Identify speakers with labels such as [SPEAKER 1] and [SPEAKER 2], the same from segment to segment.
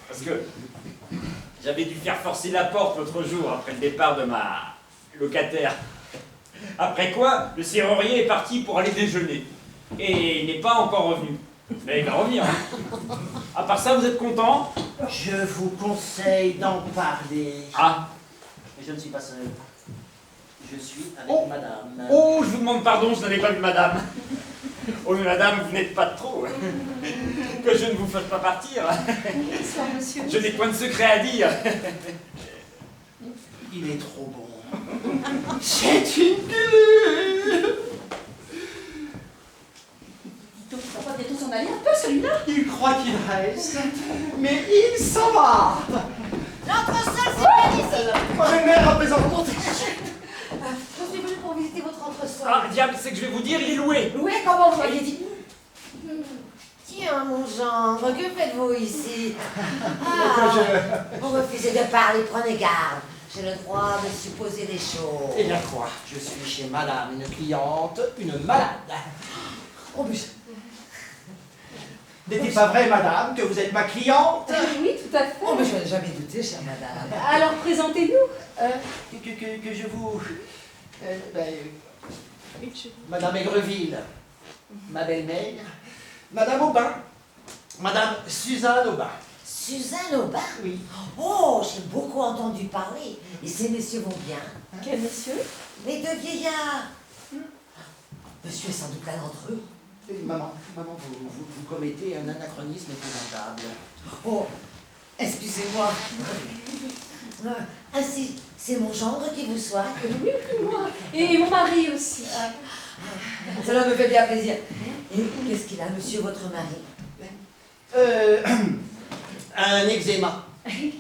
[SPEAKER 1] Parce que j'avais dû faire forcer la porte l'autre jour après le départ de ma locataire. Après quoi, le serrurier est parti pour aller déjeuner. Et il n'est pas encore revenu. Mais il va revenir. À part ça, vous êtes content?
[SPEAKER 2] Je vous conseille d'en parler.
[SPEAKER 1] Ah.
[SPEAKER 2] Mais je ne suis pas seul. Je suis avec madame.
[SPEAKER 1] Oh, je vous demande pardon, je n'avais pas vu madame. Oh, mais madame, vous n'êtes pas de trop. Que je ne vous fasse pas partir.
[SPEAKER 3] Bonsoir, monsieur.
[SPEAKER 1] Je n'ai point de secret à dire.
[SPEAKER 2] Il est trop bon. C'est une bulle.
[SPEAKER 3] Donc, on va bientôt s'en aller un peu, celui-là.
[SPEAKER 2] Il croit qu'il reste, mais il s'en va.
[SPEAKER 4] L'entresol, c'est pas ici.
[SPEAKER 2] Moi, j'ai mère représentante.
[SPEAKER 4] Je suis venue pour visiter votre entresol.
[SPEAKER 1] Ah, diable, c'est que je vais vous dire, il est loué.
[SPEAKER 4] Oui, comment vous m'aviez dit? Tiens, mon gendre, que faites-vous ici? Vous refusez de parler, prenez garde. J'ai le droit de supposer des choses.
[SPEAKER 2] Eh bien quoi? Je suis chez madame, une cliente, une malade. Oh, mais... N'est-il pas vrai, madame, que vous êtes ma cliente?
[SPEAKER 3] Oui, tout à fait.
[SPEAKER 4] Oh, mais je n'ai jamais douté, chère madame.
[SPEAKER 3] Alors, présentez-nous.
[SPEAKER 2] Que je vous... Madame Aigreville, ma belle-mère, Madame Aubin, Madame Suzanne Aubin.
[SPEAKER 4] Suzanne Aubin?
[SPEAKER 2] Oui.
[SPEAKER 4] Oh, j'ai beaucoup entendu parler. Et ces messieurs vont bien?
[SPEAKER 3] Quel monsieur?
[SPEAKER 4] Les deux vieillards. Monsieur est sans doute l'un d'entre eux.
[SPEAKER 2] Maman, vous commettez un anachronisme épouvantable.
[SPEAKER 4] Oh, excusez-moi. Ainsi, c'est mon gendre qui vous soigne.
[SPEAKER 3] Oui, moi. Et mon mari aussi.
[SPEAKER 4] Cela me fait bien plaisir. Et qu'est-ce qu'il a, monsieur, votre mari?
[SPEAKER 2] Un eczéma.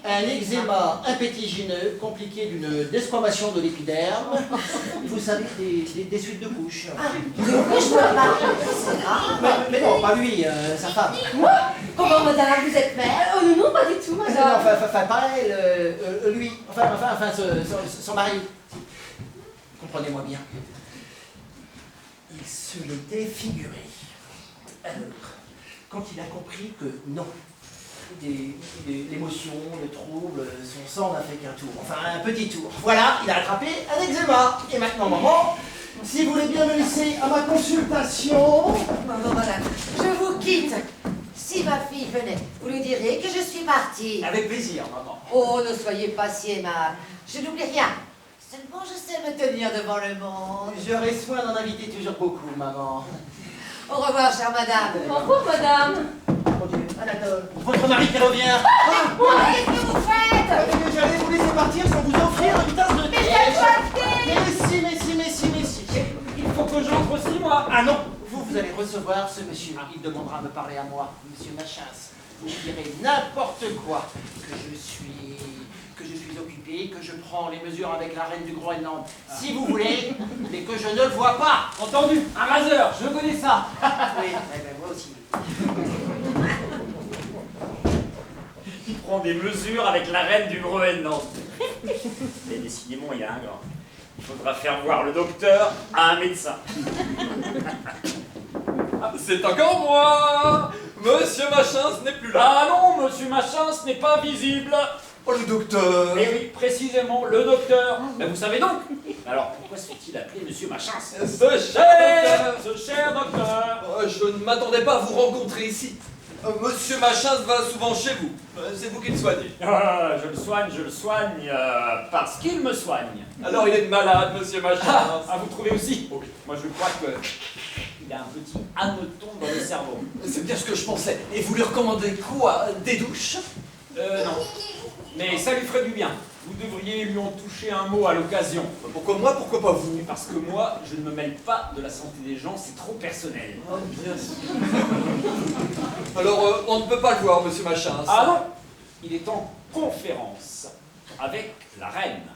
[SPEAKER 2] Un eczéma impétigineux, compliqué d'une desquamation de l'épiderme. Vous savez, des suites de couches.
[SPEAKER 4] Ah, de quoi je me parle? C'est grave.
[SPEAKER 2] Mais non, pas lui, sa femme.
[SPEAKER 3] Moi?
[SPEAKER 4] Comment, madame, vous êtes mère?
[SPEAKER 3] Oh non, pas du tout,
[SPEAKER 2] Non,
[SPEAKER 3] madame.
[SPEAKER 2] enfin, pas elle, lui. Enfin, son mari. Comprenez-moi bien. Il se l'était figuré. Alors, quand il a compris que non, l'émotion, le trouble, son sang n'a fait qu'un tour, enfin un petit tour. Voilà, il a attrapé un eczéma. Et maintenant, maman, si vous voulez bien me laisser à ma consultation...
[SPEAKER 4] Maman, madame, je vous quitte. Si ma fille venait, vous lui direz que je suis partie.
[SPEAKER 2] Avec plaisir, maman.
[SPEAKER 4] Oh, ne soyez pas si aimable. Je n'oublie rien. Seulement, je sais me tenir devant le monde.
[SPEAKER 2] J'aurai soin d'en inviter toujours beaucoup, maman.
[SPEAKER 4] Au revoir, chère madame.
[SPEAKER 3] Au revoir, madame.
[SPEAKER 2] Mon Dieu, Anatole, votre mari qui revient.
[SPEAKER 4] Qu'est-ce que vous faites?
[SPEAKER 2] J'allais vous laisser partir sans vous offrir une tasse de thé. Mais si.
[SPEAKER 1] Il faut que j'entre aussi, moi.
[SPEAKER 2] Ah non, vous allez recevoir ce monsieur. Il demandera à me parler à moi, monsieur Machas. Vous direz n'importe quoi, que je suis occupé, que je prends les mesures avec la reine du Groenland, si vous voulez, mais que je ne le vois pas.
[SPEAKER 1] Entendu, un raseur, je connais ça.
[SPEAKER 2] Oui, moi aussi.
[SPEAKER 1] Il prend des mesures avec la reine du Groenland. Mais décidément, il y a un grand. Il faudra faire voir le docteur à un médecin.
[SPEAKER 5] C'est encore moi! Monsieur Machin, ce n'est plus là!
[SPEAKER 1] Ah non, monsieur Machin, ce n'est pas visible.
[SPEAKER 5] Oh, le docteur!
[SPEAKER 1] Eh oui, précisément, le docteur. Ben, vous savez donc. Alors, pourquoi se fait-il appeler monsieur Machin?
[SPEAKER 5] Ce cher!
[SPEAKER 1] Ce cher docteur.
[SPEAKER 5] Oh, je ne m'attendais pas à vous rencontrer ici. Monsieur Machin va souvent chez vous. C'est vous qui le soignez.
[SPEAKER 1] Ah, je le soigne parce qu'il me soigne.
[SPEAKER 5] Alors il est malade, monsieur Machin.
[SPEAKER 1] Ah, vous trouvez aussi? Moi, je crois que il a un petit hanneton dans le cerveau.
[SPEAKER 5] C'est bien ce que je pensais. Et vous lui recommandez quoi? Des douches?
[SPEAKER 1] Non. Mais ça lui ferait du bien. Vous devriez lui en toucher un mot à l'occasion.
[SPEAKER 5] Pourquoi moi, pourquoi pas vous?
[SPEAKER 1] Parce que moi, je ne me mêle pas de la santé des gens, c'est trop personnel.
[SPEAKER 5] Oh, bien sûr. Alors, on ne peut pas le voir, monsieur Machin.
[SPEAKER 1] Ah non! Il est en conférence avec la reine.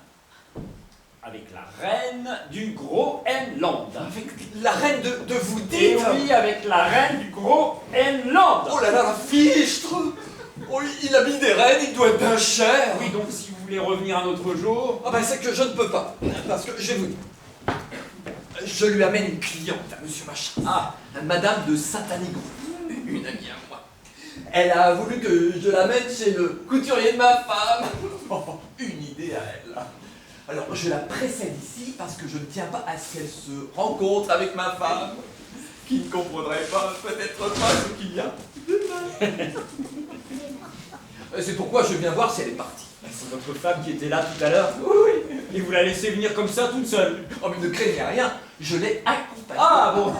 [SPEAKER 1] Avec la reine du Groenland.
[SPEAKER 5] Avec la reine de vous
[SPEAKER 1] Et
[SPEAKER 5] dites?
[SPEAKER 1] oui, avec la reine du Groenland.
[SPEAKER 5] Oh là là, la fichtre! Oh, il a mis des reines, il doit être bien cher!
[SPEAKER 1] Oui, donc si vous voulez revenir un autre jour...
[SPEAKER 5] Ah ben c'est que je ne peux pas, parce que je vais vous dire. Je lui amène une cliente à monsieur Machin.
[SPEAKER 1] Ah,
[SPEAKER 5] Madame de Satanigo, une amie à moi. Elle a voulu que je l'amène chez le couturier de ma femme. Une idée à elle. Alors, je la précède ici parce que je ne tiens pas à ce qu'elle se rencontre avec ma femme, qui ne comprendrait pas, peut-être pas ce qu'il y a demain. C'est pourquoi je viens voir si elle est partie.
[SPEAKER 1] C'est votre femme qui était là tout à l'heure.
[SPEAKER 5] Oui.
[SPEAKER 1] Et vous la laissez venir comme ça toute seule.
[SPEAKER 5] Oh, mais ne craignez rien, je l'ai accompagnée.
[SPEAKER 1] Ah bon.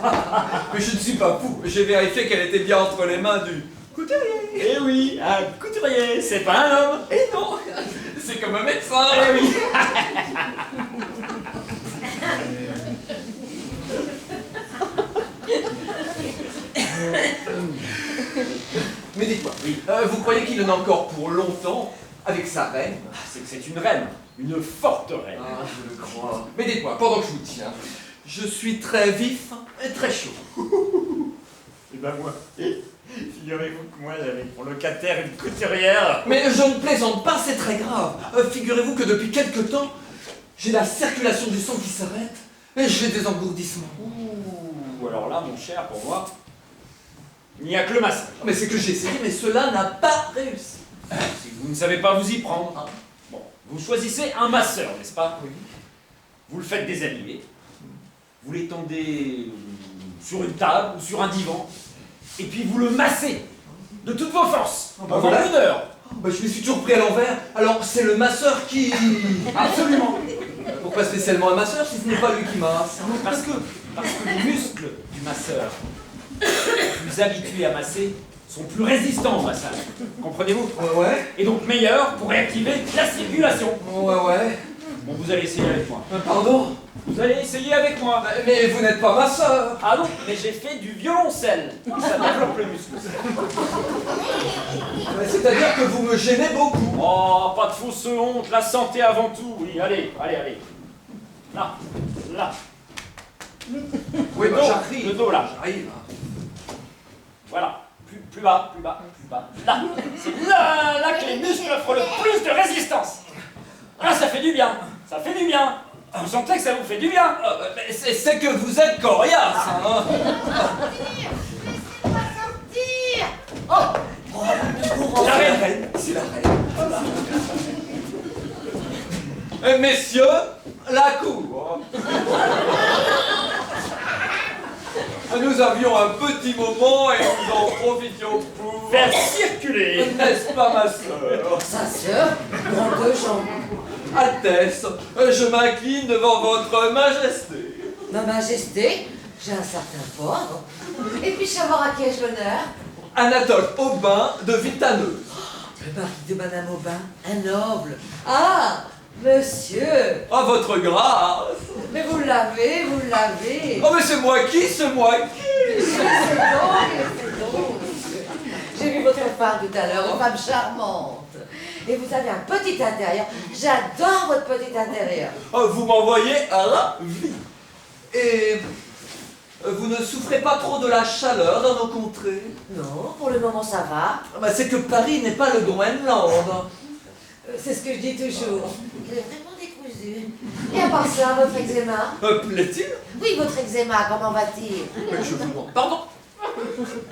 [SPEAKER 5] Mais je ne suis pas fou, j'ai vérifié qu'elle était bien entre les mains du couturier.
[SPEAKER 1] Eh oui, un couturier, c'est pas un homme.
[SPEAKER 5] Et non, c'est comme un médecin.
[SPEAKER 1] Eh oui.
[SPEAKER 5] Mais dites-moi, vous croyez qu'il en a encore pour longtemps avec sa reine?
[SPEAKER 1] C'est que c'est une reine, une forte reine.
[SPEAKER 5] Ah, je le crois. Mais dites-moi, pendant que je vous tiens, je suis très vif et très chaud.
[SPEAKER 1] Et ben moi, figurez-vous que moi j'avais pour locataire une couturière.
[SPEAKER 5] Mais je ne plaisante pas, c'est très grave. Figurez-vous que depuis quelque temps, j'ai la circulation du sang qui s'arrête et j'ai des engourdissements.
[SPEAKER 1] Ouh, alors là, mon cher, pour moi, il n'y a que le massage.
[SPEAKER 5] Mais c'est que j'ai essayé, mais cela n'a pas réussi.
[SPEAKER 1] Si vous ne savez pas vous y prendre, bon, vous choisissez un masseur, n'est-ce pas?
[SPEAKER 5] Oui.
[SPEAKER 1] Vous le faites déshabiller, vous l'étendez sur une table ou sur un divan, et puis vous le massez de toutes vos forces, pendant
[SPEAKER 5] voilà.
[SPEAKER 1] 1 heure.
[SPEAKER 5] Bah, je me suis toujours pris à l'envers. Alors c'est le masseur qui...
[SPEAKER 1] Absolument.
[SPEAKER 5] Pourquoi spécialement un masseur si ce n'est pas lui qui masse?
[SPEAKER 1] Parce que les muscles du masseur, plus habitués à masser, sont plus résistants au massage. Comprenez-vous?
[SPEAKER 5] Ouais.
[SPEAKER 1] Et donc meilleurs pour réactiver la circulation.
[SPEAKER 5] Ouais.
[SPEAKER 1] Bon, vous allez essayer avec moi.
[SPEAKER 5] Pardon?
[SPEAKER 1] Vous allez essayer avec moi.
[SPEAKER 5] Mais vous n'êtes pas masseur.
[SPEAKER 1] Ah non, mais j'ai fait du violoncelle. Ça développe le muscle.
[SPEAKER 5] C'est-à-dire que vous me gênez beaucoup.
[SPEAKER 1] Oh, pas de fausse honte, la santé avant tout. Oui, allez. Là.
[SPEAKER 5] Oui,
[SPEAKER 1] Le
[SPEAKER 5] bah,
[SPEAKER 1] dos,
[SPEAKER 5] j'arrive.
[SPEAKER 1] le dos, là.
[SPEAKER 5] J'arrive.
[SPEAKER 1] Voilà. Plus bas. Là. C'est là que les muscles offrent le plus de résistance. Là, ça fait du bien. Vous sentez que ça vous fait du bien?
[SPEAKER 5] Mais c'est que vous êtes coriace, hein.
[SPEAKER 4] Laissez-moi sortir. Oh,
[SPEAKER 1] La reine.
[SPEAKER 5] C'est la reine. Messieurs, la cour. Nous avions un petit moment et nous en profitions pour...
[SPEAKER 1] Faire circuler.
[SPEAKER 5] N'est-ce pas, ma sœur?
[SPEAKER 4] sa sœur, dans 2 jambes.
[SPEAKER 5] Altesse, je m'incline devant votre majesté.
[SPEAKER 4] Ma Majesté, j'ai un certain port. Et puis savoir à qui ai-je l'honneur?
[SPEAKER 5] Anatole Aubin de Vitaneuse.
[SPEAKER 4] Le mari de Madame Aubin, un noble. Ah, monsieur.
[SPEAKER 5] À votre grâce.
[SPEAKER 4] Mais vous l'avez.
[SPEAKER 5] Oh, mais c'est moi qui
[SPEAKER 4] C'est donc. J'ai vu votre femme tout à l'heure, une femme charmante. Et vous avez un petit intérieur. J'adore votre petit intérieur.
[SPEAKER 5] Oh, vous m'envoyez à la vie. Et vous ne souffrez pas trop de la chaleur dans nos contrées?
[SPEAKER 4] Non, pour le moment ça va.
[SPEAKER 5] Bah, c'est que Paris n'est pas le Groenland.
[SPEAKER 4] C'est ce que je dis toujours. Il est vraiment décousu. Et à part ça, votre eczéma?
[SPEAKER 5] Plaît-il?
[SPEAKER 4] Oui, votre eczéma, comment va-t-il?
[SPEAKER 5] Mais je vous demande pardon.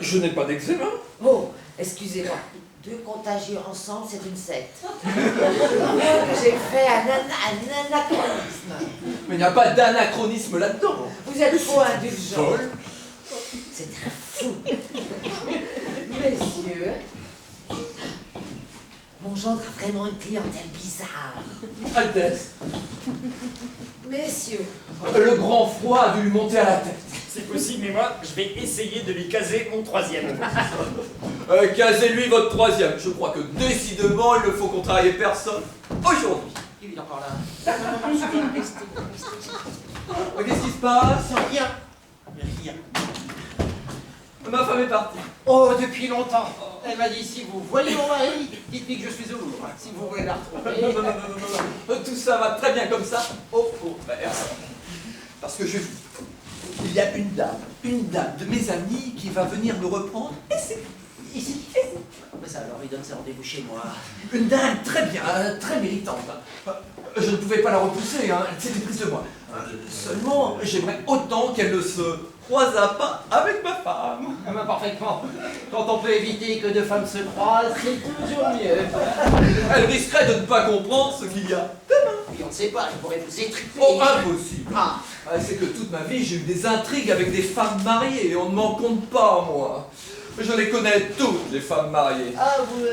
[SPEAKER 5] Je n'ai pas d'eczéma.
[SPEAKER 4] Oh, excusez-moi. 2 contagieux ensemble, c'est une secte. J'ai fait un anachronisme.
[SPEAKER 5] Mais il n'y a pas d'anachronisme là-dedans.
[SPEAKER 4] Vous êtes trop indulgent.
[SPEAKER 5] Folle.
[SPEAKER 4] C'est un fou. Messieurs, mon gendre a vraiment une clientèle bizarre.
[SPEAKER 5] Altesse,
[SPEAKER 4] Messieurs,
[SPEAKER 5] le grand froid a dû lui monter à la tête.
[SPEAKER 1] C'est possible, mais moi, je vais essayer de lui caser mon 3e.
[SPEAKER 5] Casez-lui votre 3e. Je crois que décidément, il ne faut contrarier personne aujourd'hui.
[SPEAKER 2] Il est encore là. Restez.
[SPEAKER 5] Qu'est-ce qui se passe?
[SPEAKER 2] Rien.
[SPEAKER 5] Ma femme est partie.
[SPEAKER 2] Oh, depuis longtemps. Elle m'a dit, si vous voyez mon mari, dites-lui que je suis au Louvre. Si vous voulez la retrouver.
[SPEAKER 5] Non. Tout ça va très bien comme ça. Oh, merde. Parce que il y a une dame de mes amis qui va venir me reprendre. Et c'est ici.
[SPEAKER 2] Mais ça alors, il donne ses rendez-vous chez moi.
[SPEAKER 5] Une dame très bien, très méritante. Je ne pouvais pas la repousser, hein. Elle s'était prise de moi. Seulement, j'aimerais autant qu'elle ne se trois à pas avec ma femme.
[SPEAKER 2] Ah ben, parfaitement. Quand on peut éviter que deux femmes se croisent, c'est toujours mieux.
[SPEAKER 5] Elle risquerait de ne pas comprendre ce qu'il y a.
[SPEAKER 2] Et on ne sait pas, je pourrais vous étriper.
[SPEAKER 5] Oh, impossible.
[SPEAKER 2] Ah,
[SPEAKER 5] C'est que toute ma vie, j'ai eu des intrigues avec des femmes mariées et on ne m'en compte pas, moi. Je les connais toutes, les femmes mariées.
[SPEAKER 2] ah vous...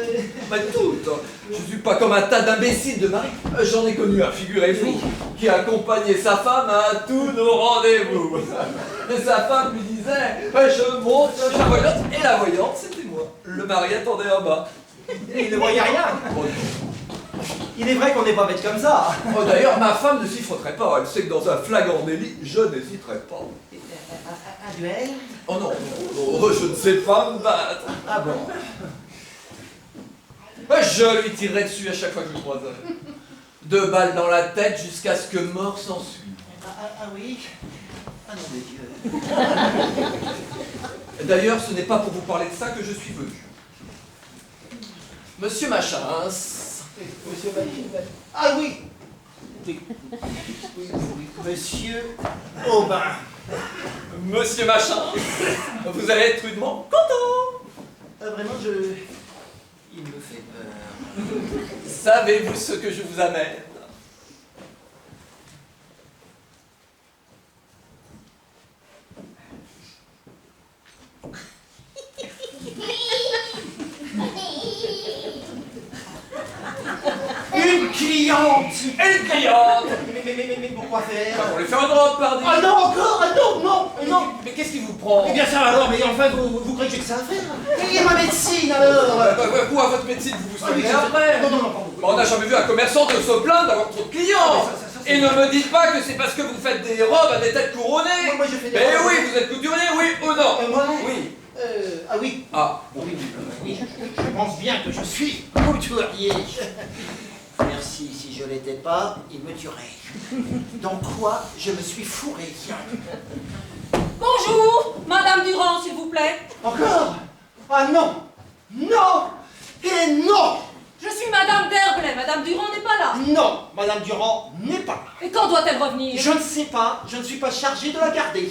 [SPEAKER 5] Mais toutes. Je suis pas comme un tas d'imbéciles de mari. J'en ai connu un, figurez-vous, qui accompagnait sa femme à tous nos rendez-vous. Et sa femme lui disait, je monte chez la voyante. Et la voyante, c'était moi. Le mari attendait en bas.
[SPEAKER 6] Il ne voyait rien. Il est vrai qu'on n'est pas bête comme ça.
[SPEAKER 5] Oh, d'ailleurs, ma femme ne s'y frotterait pas. Elle sait que dans un flagrant délit, je n'hésiterai pas.
[SPEAKER 2] Un duel?
[SPEAKER 5] Oh non, je ne sais pas me battre.
[SPEAKER 2] Ah bon?
[SPEAKER 5] Je lui tirerai dessus à chaque fois que je le croiserai. 2 balles dans la tête jusqu'à ce que mort s'ensuive.
[SPEAKER 2] Ah oui? Ah non, des dieux.
[SPEAKER 5] D'ailleurs, ce n'est pas pour vous parler de ça que je suis venu. Monsieur Machins.
[SPEAKER 2] Monsieur Machin. Ah oui! Monsieur Aubin.
[SPEAKER 5] Monsieur Machin, vous allez être rudement content.
[SPEAKER 2] Vraiment, il me fait peur.
[SPEAKER 5] Savez-vous ce que je vous amène?
[SPEAKER 2] Une cliente!
[SPEAKER 5] Une cliente.
[SPEAKER 2] Mais pourquoi faire?
[SPEAKER 5] On lui fait un drop, pardi.
[SPEAKER 2] Ah non, encore! Ah non!
[SPEAKER 5] Mais qu'est-ce qui vous prend?
[SPEAKER 2] Eh bien ça alors, mais enfin, vous croyez que j'ai que ça à faire? Et ma médecine alors?
[SPEAKER 5] Vous, à votre médecine, vous vous
[SPEAKER 2] Ah oui,
[SPEAKER 5] soignez après.
[SPEAKER 2] Non,
[SPEAKER 5] On n'a jamais vu un commerçant de se plaindre d'avoir trop de clients. Et ne me dites pas que c'est parce que vous faites des robes à des têtes couronnées.
[SPEAKER 2] Moi, je fais des
[SPEAKER 5] Mais
[SPEAKER 2] robes.
[SPEAKER 5] oui, vous êtes couturier, oui ou non?
[SPEAKER 2] Moi?
[SPEAKER 5] Oui.
[SPEAKER 2] Ah oui.
[SPEAKER 5] Ah,
[SPEAKER 2] Oui, je pense bien que je suis couturier. Merci, si je l'étais pas, il me tuerait. Dans quoi je me suis fourré?
[SPEAKER 3] Bonjour, Madame Durand, s'il vous plaît.
[SPEAKER 2] Encore? Ah non! Non! Et non!
[SPEAKER 3] Je suis Madame D'Herblay. Madame Durand n'est pas là.
[SPEAKER 2] Non! Madame Durand n'est pas là.
[SPEAKER 3] Et quand doit-elle revenir?
[SPEAKER 2] Je ne sais pas, je ne suis pas chargé de la garder.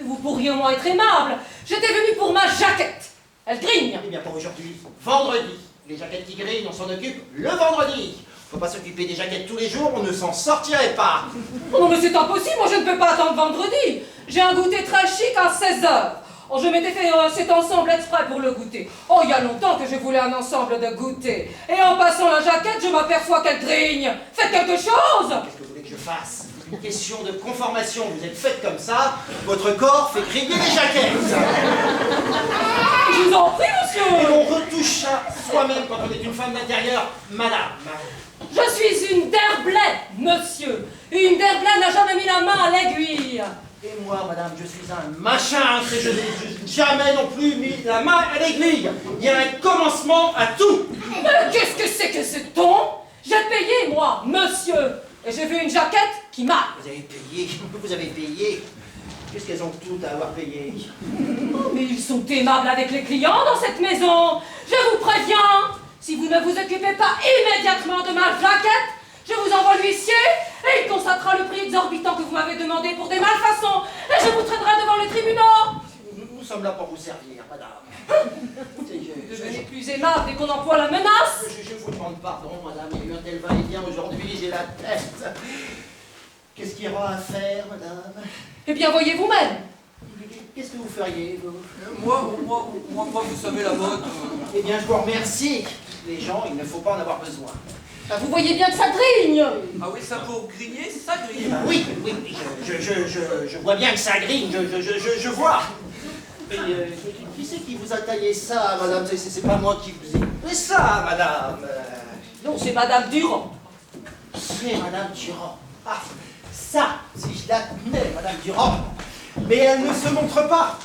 [SPEAKER 3] Vous pourriez au moins être aimable. J'étais venue pour ma jaquette. Elle grigne.
[SPEAKER 2] Eh bien pour aujourd'hui, vendredi. Les jaquettes qui grillent, on s'en occupe le vendredi. Faut pas s'occuper des jaquettes tous les jours, on ne s'en sortirait pas.
[SPEAKER 3] Oh non, mais c'est impossible, moi je ne peux pas attendre vendredi. J'ai un goûter très chic à 16h. Oh, je m'étais fait cet ensemble exprès pour le goûter. Oh, il y a longtemps que je voulais un ensemble de goûter. Et en passant la jaquette, je m'aperçois qu'elle grigne. Faites quelque chose!
[SPEAKER 2] Qu'est-ce que vous voulez que je fasse? Une question de conformation. Vous êtes faite comme ça, votre corps fait griller les jaquettes.
[SPEAKER 3] Je vous en prie,
[SPEAKER 2] Et
[SPEAKER 3] monsieur!
[SPEAKER 2] on retouche ça soi-même quand on est une femme d'intérieur, madame.
[SPEAKER 3] Je suis une D'Herblay, monsieur. Une D'Herblay n'a jamais mis la main à l'aiguille.
[SPEAKER 2] Et moi, madame, je suis un machin, je n'ai jamais non plus mis la main à l'aiguille. Il y a un commencement à tout.
[SPEAKER 3] Mais qu'est-ce que c'est que ce ton? J'ai payé, moi, monsieur. Et j'ai vu une jaquette qui m'a.
[SPEAKER 2] Vous avez payé, vous avez payé. Qu'est-ce qu'elles ont toutes à avoir payé?
[SPEAKER 3] Oh, mais ils sont aimables avec les clients dans cette maison. Je vous préviens, si vous ne vous occupez pas immédiatement de ma jaquette, je vous envoie l'huissier et il constatera le prix exorbitant que vous m'avez demandé pour des malfaçons et je vous traiterai devant les tribunaux.
[SPEAKER 2] Nous sommes là pour vous servir, madame.
[SPEAKER 3] Devenez plus aimable dès qu'on emploie la menace.
[SPEAKER 2] Je vous demande pardon, madame, il y a eu un tel va-et-vient aujourd'hui, j'ai la tête. Qu'est-ce qu'il y aura à faire, madame?
[SPEAKER 3] Eh bien, voyez vous-même.
[SPEAKER 2] Qu'est-ce que vous feriez, vous?
[SPEAKER 5] moi, vous savez la mode.
[SPEAKER 2] Eh bien, je vous remercie. Les gens, il ne faut pas en avoir besoin.
[SPEAKER 3] Ben, vous voyez bien que ça grigne.
[SPEAKER 5] Ah oui, ça pour grigner, ça grille.
[SPEAKER 2] Oui, je vois bien que ça grigne, je vois. Et qui c'est qui vous a taillé ça, madame? C'est pas moi qui vous ai fait ça, madame.
[SPEAKER 3] Non, c'est Madame Durand.
[SPEAKER 2] C'est madame Durand. Ah, ça, si je la tenais, madame Durand. Mais elle ne se montre pas.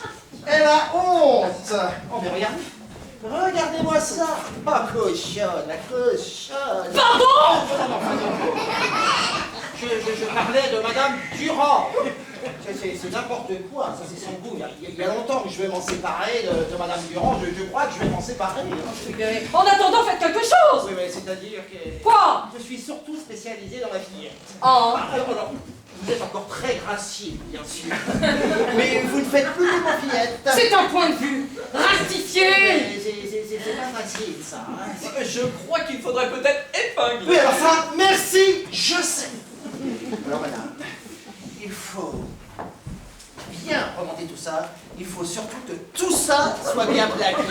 [SPEAKER 2] Elle a honte. Oh, mais regardez. Regardez-moi ça. Ah, cochonne, la cochonne.
[SPEAKER 3] Pardon!
[SPEAKER 2] Je parlais de madame Durand. C'est n'importe quoi, ça c'est son goût. Il y a longtemps que je vais m'en séparer de madame Durand. Je crois que je vais m'en séparer.
[SPEAKER 3] En attendant, faites quelque chose.
[SPEAKER 2] Oui, mais c'est-à-dire que...
[SPEAKER 3] Quoi?
[SPEAKER 2] Je suis surtout spécialisé dans la fillette.
[SPEAKER 3] Oh.
[SPEAKER 2] Alors, Vous êtes encore très gracile, bien sûr. Mais vous ne faites plus de mon fillette.
[SPEAKER 3] C'est un point de vue rastifié.
[SPEAKER 2] C'est pas facile, ça. Hein.
[SPEAKER 5] Je crois qu'il faudrait peut-être épingler.
[SPEAKER 2] Oui, alors ça, merci, je sais. Alors, madame, il faut bien remonter tout ça. Il faut surtout que tout ça soit bien plaqué.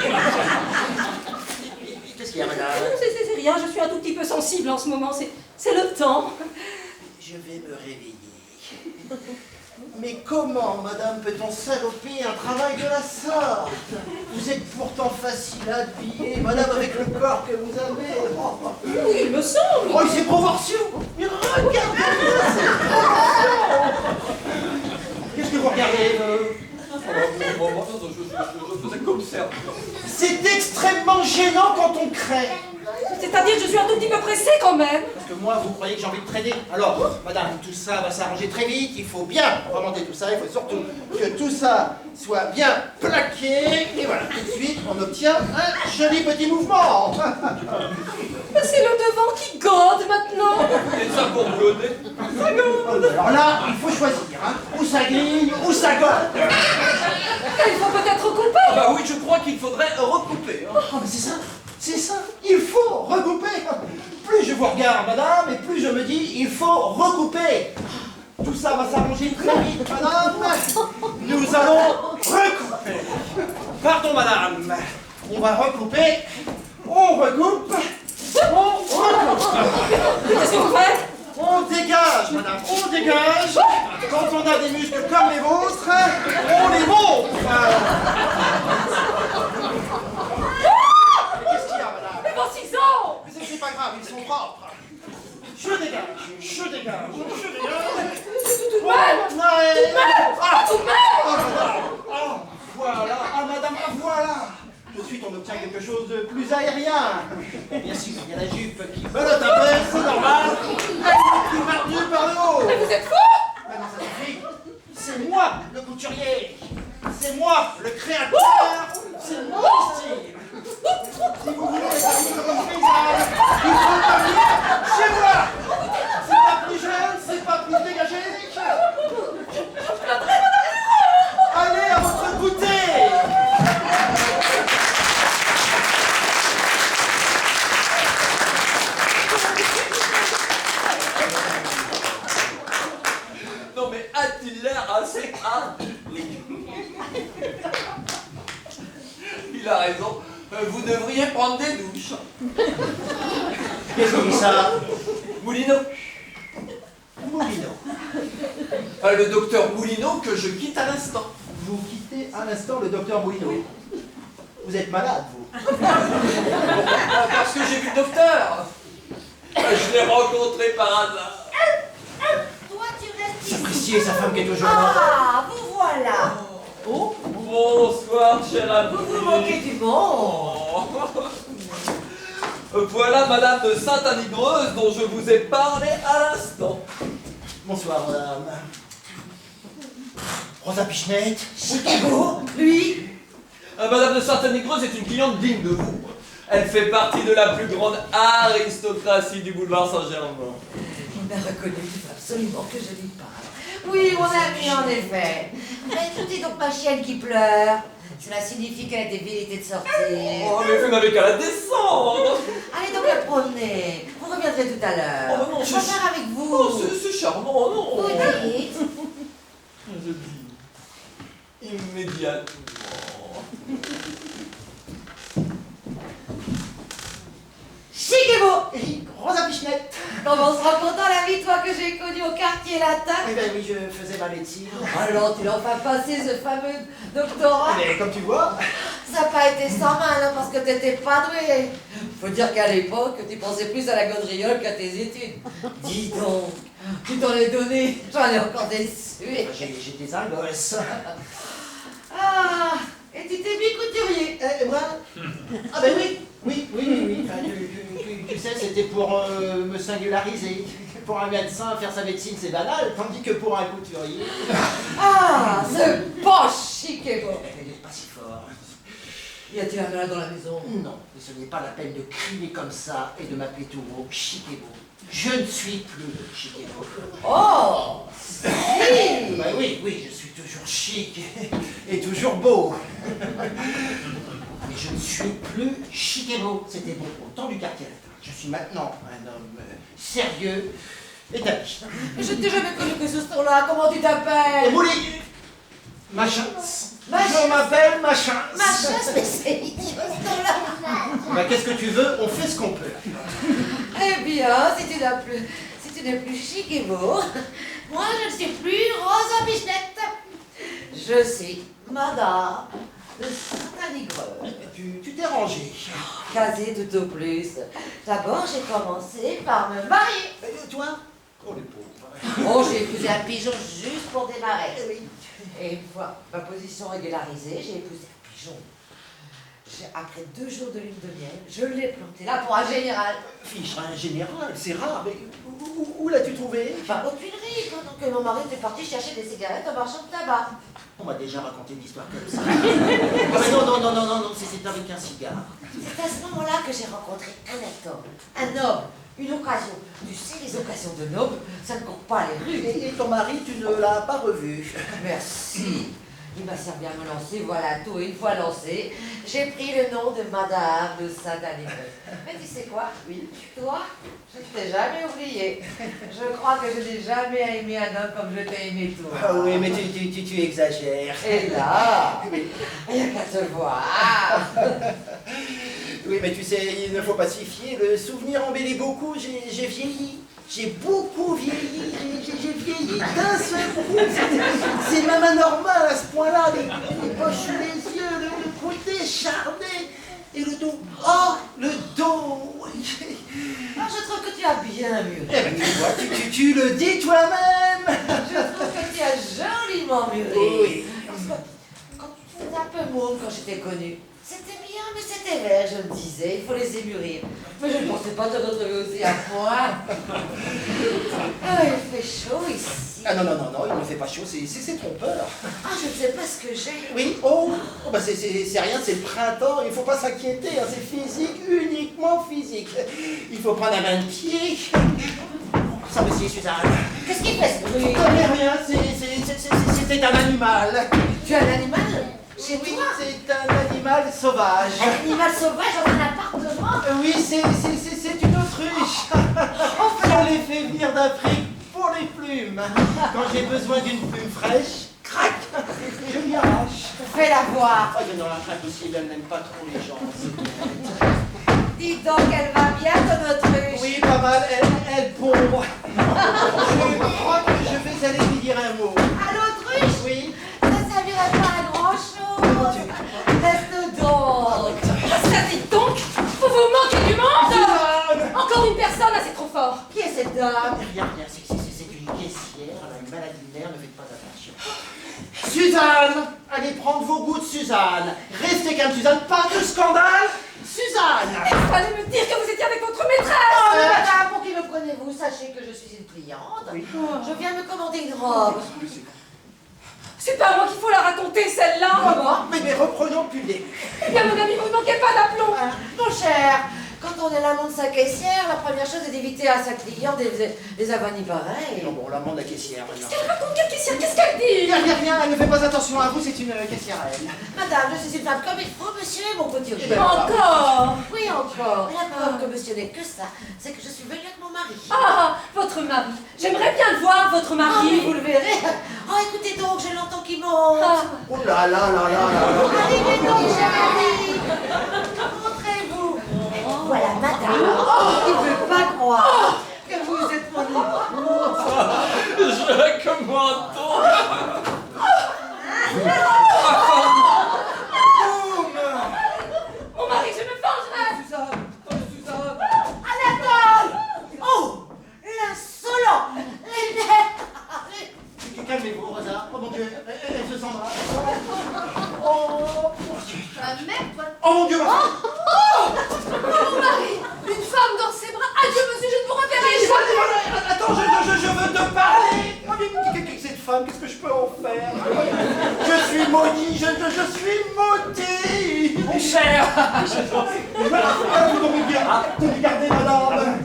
[SPEAKER 2] Qu'est-ce qu'il y a, madame?
[SPEAKER 3] C'est rien, je suis un tout petit peu sensible en ce moment, c'est le temps.
[SPEAKER 2] Je vais me réveiller. Mais comment, madame, peut-on saloper un travail de la sorte? Vous êtes pourtant facile à habiller, madame, avec le corps que vous avez.
[SPEAKER 3] Oui, il me semble.
[SPEAKER 2] Oh, ces proportions! Mais regardez ces proportions! Qu'est-ce que vous regardez?
[SPEAKER 5] Je faisais comme ça.
[SPEAKER 2] C'est extrêmement gênant quand on crée.
[SPEAKER 3] C'est-à-dire que je suis un tout petit peu pressée quand même.
[SPEAKER 2] Parce que moi, vous croyez que j'ai envie de traîner? Alors, madame, tout ça va s'arranger très vite. Il faut bien remonter tout ça. Il faut surtout que tout ça soit bien plaqué. Et voilà, tout de suite, on obtient un joli petit mouvement.
[SPEAKER 3] Mais c'est le devant qui gode maintenant.
[SPEAKER 5] Et ça pour goder.
[SPEAKER 2] Alors là, il faut choisir. Hein. Ou ça glisse, ou ça gode.
[SPEAKER 3] Il faut peut-être couper.
[SPEAKER 5] Ah bah oui, je crois qu'il faudrait recouper. Hein.
[SPEAKER 2] Oh, mais c'est ça. C'est ça, il faut recouper. Plus je vous regarde, madame, et plus je me dis, il faut recouper. Tout ça va s'arranger très vite, madame. Nous allons recouper. Pardon, madame. On va recouper. On recoupe. On recoupe.
[SPEAKER 3] Qu'est-ce que vous faites?
[SPEAKER 2] On dégage, madame, on dégage. Quand on a des muscles comme les vôtres, on les monte.
[SPEAKER 3] Mon ciseau!
[SPEAKER 2] Mais c'est pas grave, ils sont propres. Je dégage, je dégage, je dégage.
[SPEAKER 3] Tout de même!
[SPEAKER 2] Ah,
[SPEAKER 3] Tout de même!
[SPEAKER 2] oh, madame. Oh, voilà, ah, madame, ah, voilà. Tout de suite, on obtient quelque chose de plus aérien. Bien sûr, il y a la jupe qui belote un peu, c'est normal. Elle est plus maintenue par le haut.
[SPEAKER 3] Mais vous êtes fou!
[SPEAKER 2] Maintenant, ça suffit. C'est moi, le couturier. C'est moi, le créateur. C'est mon style. Si vous voulez être comme une paysanne, il faut venir chez moi. C'est pas plus jeune, c'est pas plus dégagé. Allez à votre goûter.
[SPEAKER 5] Non mais a-t-il l'air assez habile? Il a raison. Vous devriez prendre des douches.
[SPEAKER 2] Qu'est-ce que c'est ça?
[SPEAKER 5] Moulineau.
[SPEAKER 2] Moulineau.
[SPEAKER 5] Le docteur Moulineau que je quitte à l'instant.
[SPEAKER 2] Vous quittez à l'instant le docteur Moulineau. Vous êtes malade, vous.
[SPEAKER 5] Parce que j'ai vu le docteur. Je l'ai rencontré par hasard.
[SPEAKER 4] Toi, tu restes ici.
[SPEAKER 2] Sapristi et sa femme qui est toujours là.
[SPEAKER 4] Ah, vous voilà.
[SPEAKER 5] Oh, bonsoir, cher ami.
[SPEAKER 4] Vous vous moquez du monde.
[SPEAKER 5] Voilà Madame de Sainte-Annie-Greuze dont je vous ai parlé à l'instant.
[SPEAKER 2] Bonsoir, madame. Rosa Pichenette.
[SPEAKER 4] Chicago, lui.
[SPEAKER 5] Madame de Sainte-Annie-Greuze est une cliente digne de vous. Elle fait partie de la plus grande aristocratie du boulevard Saint-Germain.
[SPEAKER 4] Il m'a reconnu, il faut absolument que je lui parle. Oui, mon ami, en effet. Mais écoutez donc ma chienne qui pleure. Cela signifie qu'elle a des velléités de sortir.
[SPEAKER 5] Oh, mais vous n'avez qu'à la descendre.
[SPEAKER 4] Allez donc la promener. Vous reviendrez tout à l'heure.
[SPEAKER 5] Oh, non,
[SPEAKER 4] je vais faire avec vous.
[SPEAKER 5] Oh, c'est charmant, non?
[SPEAKER 4] Vous dites.
[SPEAKER 5] Je dis immédiatement.
[SPEAKER 4] Chic et beau.
[SPEAKER 2] Et Rosa Pichenette.
[SPEAKER 4] Comment on se rend content la vie, toi, que j'ai connue au quartier latin?
[SPEAKER 2] Eh ben oui, je faisais ma médecine.
[SPEAKER 4] Alors, tu l'as enfin passé ce fameux doctorat?
[SPEAKER 2] Mais comme tu vois,
[SPEAKER 4] Ça n'a pas été sans mal, hein, parce que t'étais pas doué. Faut dire qu'à l'époque, tu pensais plus à la gaudriole qu'à tes études. Dis donc, tu t'en es donné, j'en ai encore des suées.
[SPEAKER 2] j'étais un gosse.
[SPEAKER 4] Ah, et tu t'es mis couturier.
[SPEAKER 2] Moi Ah ben oui. Enfin, tu sais, c'était pour me singulariser. Pour un médecin, faire sa médecine, c'est banal, tandis que pour un couturier...
[SPEAKER 4] Ah, c'est pas chic et beau.
[SPEAKER 2] Elle n'est pas si fort.
[SPEAKER 4] Y a-t-il un malade dans la maison?
[SPEAKER 2] Non, mais ce n'est pas la peine de crier comme ça et de m'appeler tout haut Chiquebo. Je ne suis plus Chiquebo.
[SPEAKER 4] Oh! Si!
[SPEAKER 2] Bah oui, je suis toujours chic et toujours beau. Mais je ne suis plus Chiquebo. C'était bon au temps du quartier latin. Je suis maintenant un homme sérieux, établi.
[SPEAKER 4] Je t'ai jamais connu que ce temps-là. Comment tu t'appelles?
[SPEAKER 2] Mouli, ma chance.
[SPEAKER 4] Ma
[SPEAKER 2] Je
[SPEAKER 4] chance.
[SPEAKER 2] m'appelle ma chance.
[SPEAKER 4] Ma chasse, mais c'est idiot ce temps-là.
[SPEAKER 2] Bah, qu'est-ce que tu veux? On fait ce qu'on peut.
[SPEAKER 4] Eh bien, si tu n'es plus chic et beau, moi je ne suis plus Rosa Bichnette. Je suis Madame de Saint-Anigreux.
[SPEAKER 2] Tu t'es rangé.
[SPEAKER 4] Quasi tout au plus. D'abord, j'ai commencé par me marier.
[SPEAKER 2] Toi? Oh, les pauvres.
[SPEAKER 4] Oh, j'ai épousé un pigeon juste pour démarrer. Et une fois ma position régularisée, j'ai épousé un pigeon. Après 2 jours de lune de miel, je l'ai planté là pour un général.
[SPEAKER 2] Fiche, un général, c'est rare, mais où l'as-tu trouvé?
[SPEAKER 4] Enfin, aux Tuileries, pendant que mon mari était parti chercher des cigarettes au marchand de tabac.
[SPEAKER 2] On m'a déjà raconté une histoire comme ça. Ah, mais non, c'est avec un cigare.
[SPEAKER 4] C'est à ce moment-là que j'ai rencontré un homme, une occasion. Tu sais, les occasions de nobles, ça ne court pas les rues.
[SPEAKER 2] Et ton mari, tu ne l'as pas revu?
[SPEAKER 4] Merci. Il m'a servi à me lancer, voilà tout. Et une fois lancé, j'ai pris le nom de Madame de Saint-Anigreux. Mais tu sais quoi? Oui. Toi, je ne t'ai jamais oublié. Je crois que je n'ai jamais aimé un homme comme je t'ai aimé toi.
[SPEAKER 2] Ah oui, mais tu exagères.
[SPEAKER 4] Et là,
[SPEAKER 2] Oui.
[SPEAKER 4] il n'y a qu'à te voir.
[SPEAKER 2] Oui, mais tu sais, il ne faut pas s'y fier. Le souvenir embellit beaucoup. J'ai vieilli. J'ai beaucoup vieilli. J'ai vieilli d'un seul coup. C'est même anormal à ce point-là. Les poches sous les yeux, le côté charné. Et le dos. Oh, le dos.
[SPEAKER 4] Ah, je trouve que tu as bien mûri.
[SPEAKER 2] Eh ben, tu vois, tu le dis toi-même.
[SPEAKER 4] Je trouve que tu as joliment mûri.
[SPEAKER 2] Oui.
[SPEAKER 4] Parce que quand tu étais un peu môme quand je t'ai connu, c'était bien, mais c'était vert, je me disais, il faut les émûrir. Mais je ne pensais pas te retrouver aussi à point. Ah, il fait chaud ici.
[SPEAKER 2] Ah non, il ne fait pas chaud, c'est trompeur.
[SPEAKER 4] Ah, je ne sais pas ce que j'ai.
[SPEAKER 2] Oui, bah c'est rien, c'est le printemps, il ne faut pas s'inquiéter, hein, c'est physique, uniquement physique. Il faut prendre un bain de pied. Ça, monsieur Suzanne.
[SPEAKER 4] Qu'est-ce qu'il fait ce bruit?
[SPEAKER 2] Mais rien, c'était un animal.
[SPEAKER 4] Tu as un animal chez
[SPEAKER 2] Oui,
[SPEAKER 4] toi?
[SPEAKER 2] c'est un animal sauvage.
[SPEAKER 4] Un animal sauvage dans un appartement?
[SPEAKER 2] Oui, c'est une autruche. On les fait venir d'Afrique pour les plumes. Quand j'ai besoin d'une plume fraîche, crac, je lui arrache.
[SPEAKER 4] Fais-la voir.
[SPEAKER 2] Ah, non, impossible, elle n'aime pas trop les gens.
[SPEAKER 4] Dis donc, elle va bien, ton autruche.
[SPEAKER 2] Oui, pas mal, elle pond. Je crois que je vais aller lui dire un mot.
[SPEAKER 4] À l'autruche?
[SPEAKER 2] Oui.
[SPEAKER 4] Ça ne servirait pas à grand-chose. Laisse-le donc.
[SPEAKER 3] Ça dit donc, vous vous manquez du monde.
[SPEAKER 2] Suzanne.
[SPEAKER 3] Encore une personne, là c'est trop fort.
[SPEAKER 4] Qui est cette dame?
[SPEAKER 2] Rien, c'est une caissière, elle a une maladie de nerfs, ne faites pas attention. Suzanne, allez prendre vos goûts de Suzanne. Restez calme, Suzanne, pas de scandale. Suzanne.
[SPEAKER 3] Il fallait me dire que vous étiez avec votre maîtresse.
[SPEAKER 4] Oh, mais madame, pour qui me prenez-vous? Sachez que je suis une cliente.
[SPEAKER 2] Oui.
[SPEAKER 4] Je viens me commander une robe.
[SPEAKER 3] C'est pas à moi qu'il faut la raconter celle-là.
[SPEAKER 4] Comment?
[SPEAKER 2] Mais reprenons depuis le début.
[SPEAKER 3] Eh bien mon ami, vous ne manquez pas d'aplomb.
[SPEAKER 4] Mon cher, quand on est l'amant de sa caissière, la première chose est d'éviter à sa cliente des avanies pareilles.
[SPEAKER 2] Non, bon, l'amant de la caissière. maintenant.
[SPEAKER 3] Elle raconte quelle caissière, qu'est-ce qu'elle dit?
[SPEAKER 2] Rien, elle ne fait pas attention à vous, c'est une caissière à elle.
[SPEAKER 4] Madame, je suis une femme comme il faut, monsieur, mon petit
[SPEAKER 2] Eh ben,
[SPEAKER 3] Encore.
[SPEAKER 4] Oui, encore. La preuve que monsieur n'est que ça, c'est que je suis venue avec mon mari.
[SPEAKER 3] Ah, votre mari. J'aimerais bien le voir, votre
[SPEAKER 4] Ah, mais vous
[SPEAKER 3] mari.
[SPEAKER 4] le verrez. Oh, écoutez donc, je l'entends qui monte.
[SPEAKER 3] Ah.
[SPEAKER 2] Oh là là là là là.
[SPEAKER 4] Arrivez donc, chérie. Montrez-vous. Voilà, madame. Il ne veut pas croire que vous êtes mon épouse.
[SPEAKER 5] Je la commande.
[SPEAKER 3] Mon mari, je me vengerai.
[SPEAKER 2] Suzanne.
[SPEAKER 4] Anatole. Oh, l'insolent. Les nerfs.
[SPEAKER 2] Calmez-vous, Rosa. Oh mon Dieu, elle se s'embrasse. Oh mon Dieu, ma femme.
[SPEAKER 3] Mon mari, une femme dans ses bras. Adieu, monsieur, je ne vous reverrai jamais.
[SPEAKER 2] Attends, je veux te parler. Oh, mais cette femme, qu'est-ce que je peux en faire? Je suis maudit, je suis maudit.
[SPEAKER 1] Mon cher, faire?
[SPEAKER 6] Regardez, madame.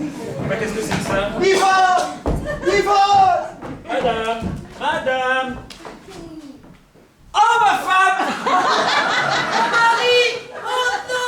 [SPEAKER 1] Mais qu'est-ce que c'est que ça?
[SPEAKER 6] Il vole.
[SPEAKER 1] Madame! Madame! Oh, ma femme!
[SPEAKER 4] Marie! Oh non!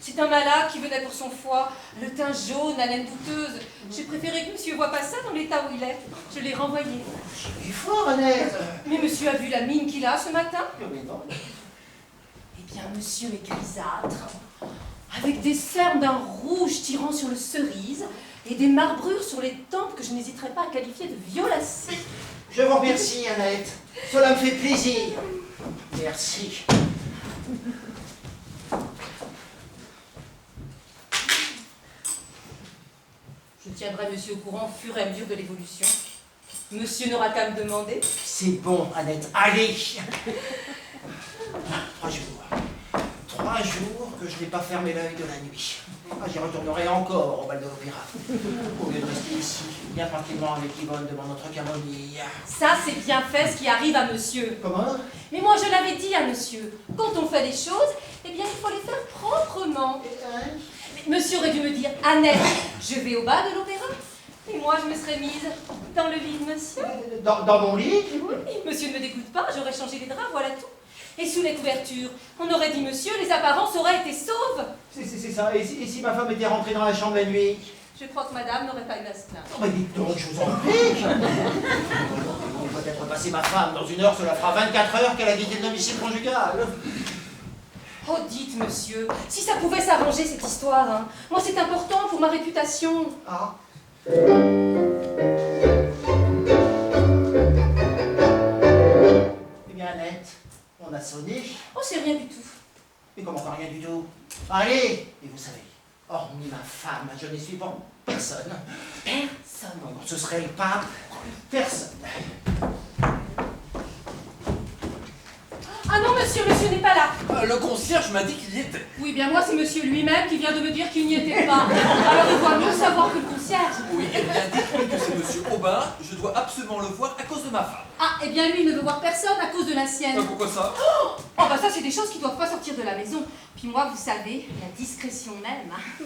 [SPEAKER 3] C'est un malade qui venait pour son foie, le teint jaune, la laine douteuse. J'ai préféré que monsieur voie pas ça dans l'état où il est. Je l'ai renvoyé.
[SPEAKER 2] J'ai eu froid, Annette.
[SPEAKER 3] Mais monsieur a vu la mine qu'il a ce matin?
[SPEAKER 2] Mais non.
[SPEAKER 3] Eh bien, monsieur est grisâtre, avec des cernes d'un rouge tirant sur le cerise et des marbrures sur les tempes que je n'hésiterai pas à qualifier de violacées.
[SPEAKER 2] Je vous remercie, Annette. Cela me fait plaisir. Merci.
[SPEAKER 3] Je tiendrai monsieur au courant au fur et à mesure de l'évolution. Monsieur n'aura qu'à me demander.
[SPEAKER 2] C'est bon, Annette. Allez. 3 jours. 3 jours que je n'ai pas fermé l'œil de la nuit. Ah, j'y retournerai encore au bal de l'opéra. Au lieu de rester ici, bien tranquillement avec Yvonne devant notre camomille.
[SPEAKER 3] Ça, c'est bien fait ce qui arrive à monsieur.
[SPEAKER 2] Comment?
[SPEAKER 3] Mais moi, je l'avais dit à monsieur. Quand on fait les choses, eh bien, il faut les faire proprement. Mais monsieur aurait dû me dire, Annette, je vais au bal de l'opéra. Et moi, je me serais mise dans le lit de monsieur.
[SPEAKER 2] Dans mon lit?
[SPEAKER 3] Oui, monsieur ne me dégoûte pas, j'aurais changé les draps, voilà tout. Et sous les couvertures, on aurait dit monsieur, les apparences auraient été sauves.
[SPEAKER 2] C'est ça. Et si ma femme était rentrée dans la chambre la nuit?
[SPEAKER 3] Je crois que madame n'aurait pas eu à se plaindre.
[SPEAKER 2] Oh, mais dites donc, je vous en prie. On doit être passé ma femme. Dans 1 heure, cela fera 24 heures qu'elle a quitté le domicile conjugal.
[SPEAKER 3] Oh, dites, monsieur, si ça pouvait s'arranger cette histoire, hein. Moi, c'est important pour ma réputation.
[SPEAKER 2] Ah. Eh bien, Annette, on a sonné.
[SPEAKER 3] Oh, c'est rien du tout.
[SPEAKER 2] Mais comment pas rien du tout? Allez. Et vous savez, hormis ma femme, je ne suis pour personne.
[SPEAKER 3] Personne.
[SPEAKER 2] Non, ce serait le pape. Personne.
[SPEAKER 3] Ah non, monsieur n'est pas là.
[SPEAKER 5] Le concierge m'a dit qu'il y était.
[SPEAKER 3] Oui, bien moi, c'est monsieur lui-même qui vient de me dire qu'il n'y était pas. Alors il doit mieux savoir que le concierge.
[SPEAKER 5] Oui, eh bien dites-lui que c'est monsieur Aubin. Je dois absolument le voir à cause de ma femme.
[SPEAKER 3] Ah, eh bien lui, il ne veut voir personne à cause de la sienne.
[SPEAKER 5] Pourquoi ça?
[SPEAKER 3] Oh, bah ça, c'est des choses qui doivent pas sortir de la maison. Puis moi, vous savez, la discrétion même. Hein.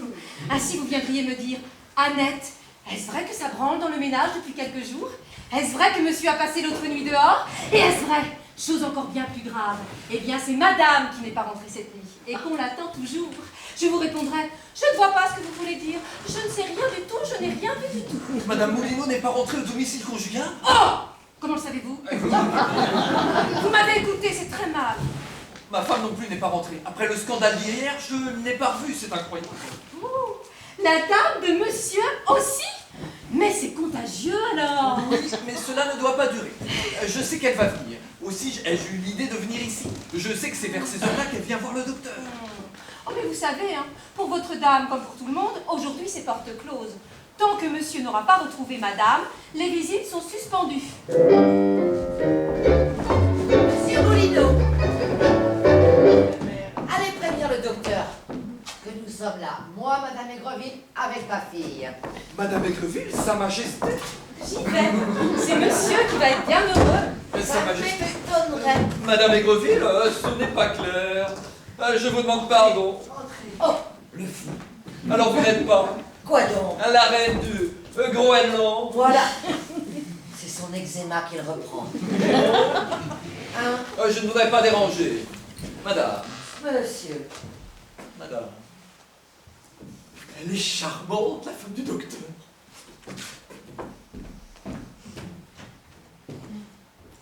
[SPEAKER 3] Ainsi, vous viendriez me dire, Annette, Est-ce vrai que ça branle dans le ménage depuis quelques jours? Est-ce vrai que monsieur a passé l'autre nuit dehors? Et est-ce vrai, chose encore bien plus grave, eh bien c'est madame qui n'est pas rentrée cette nuit et qu'on l'attend toujours. Je vous répondrai, je ne vois pas ce que vous voulez dire. Je ne sais rien du tout, je n'ai rien vu du tout.
[SPEAKER 5] Madame Moulineau n'est pas rentrée au domicile conjugal?
[SPEAKER 3] Oh! Comment le savez-vous? Vous m'avez écouté, c'est très mal.
[SPEAKER 5] Ma femme non plus n'est pas rentrée. Après le scandale d'hier, je ne l'ai pas revue, c'est incroyable.
[SPEAKER 3] Oh, la dame de monsieur aussi? Mais c'est contagieux alors.
[SPEAKER 5] Oui, mais cela ne doit pas durer. Je sais qu'elle va venir. Aussi, ai-je eu l'idée de venir ici. Je sais que c'est vers ces heures-là qu'elle vient voir le docteur.
[SPEAKER 3] Oh mais vous savez, hein, pour votre dame comme pour tout le monde, aujourd'hui c'est porte close. Tant que monsieur n'aura pas retrouvé madame, les visites sont suspendues.
[SPEAKER 4] Monsieur Moulineau, allez prévenir le docteur que nous sommes là, moi, Madame Aigreville, avec ma fille.
[SPEAKER 5] Madame Aigreville, Sa Majesté.
[SPEAKER 3] J'y vais. C'est monsieur qui va être bien heureux.
[SPEAKER 5] Sa Majesté.
[SPEAKER 4] m'étonnerait.
[SPEAKER 5] Madame Aigreville, ce n'est pas clair. Je vous demande pardon.
[SPEAKER 4] Oh,
[SPEAKER 5] Le fou. Alors vous n'êtes pas
[SPEAKER 4] quoi donc?
[SPEAKER 5] la reine du Groenland.
[SPEAKER 4] Voilà. C'est son eczéma qu'il reprend. Hein,
[SPEAKER 5] Je ne voudrais pas déranger. Madame,
[SPEAKER 4] monsieur?
[SPEAKER 5] madame. Elle est charmante, la femme du docteur.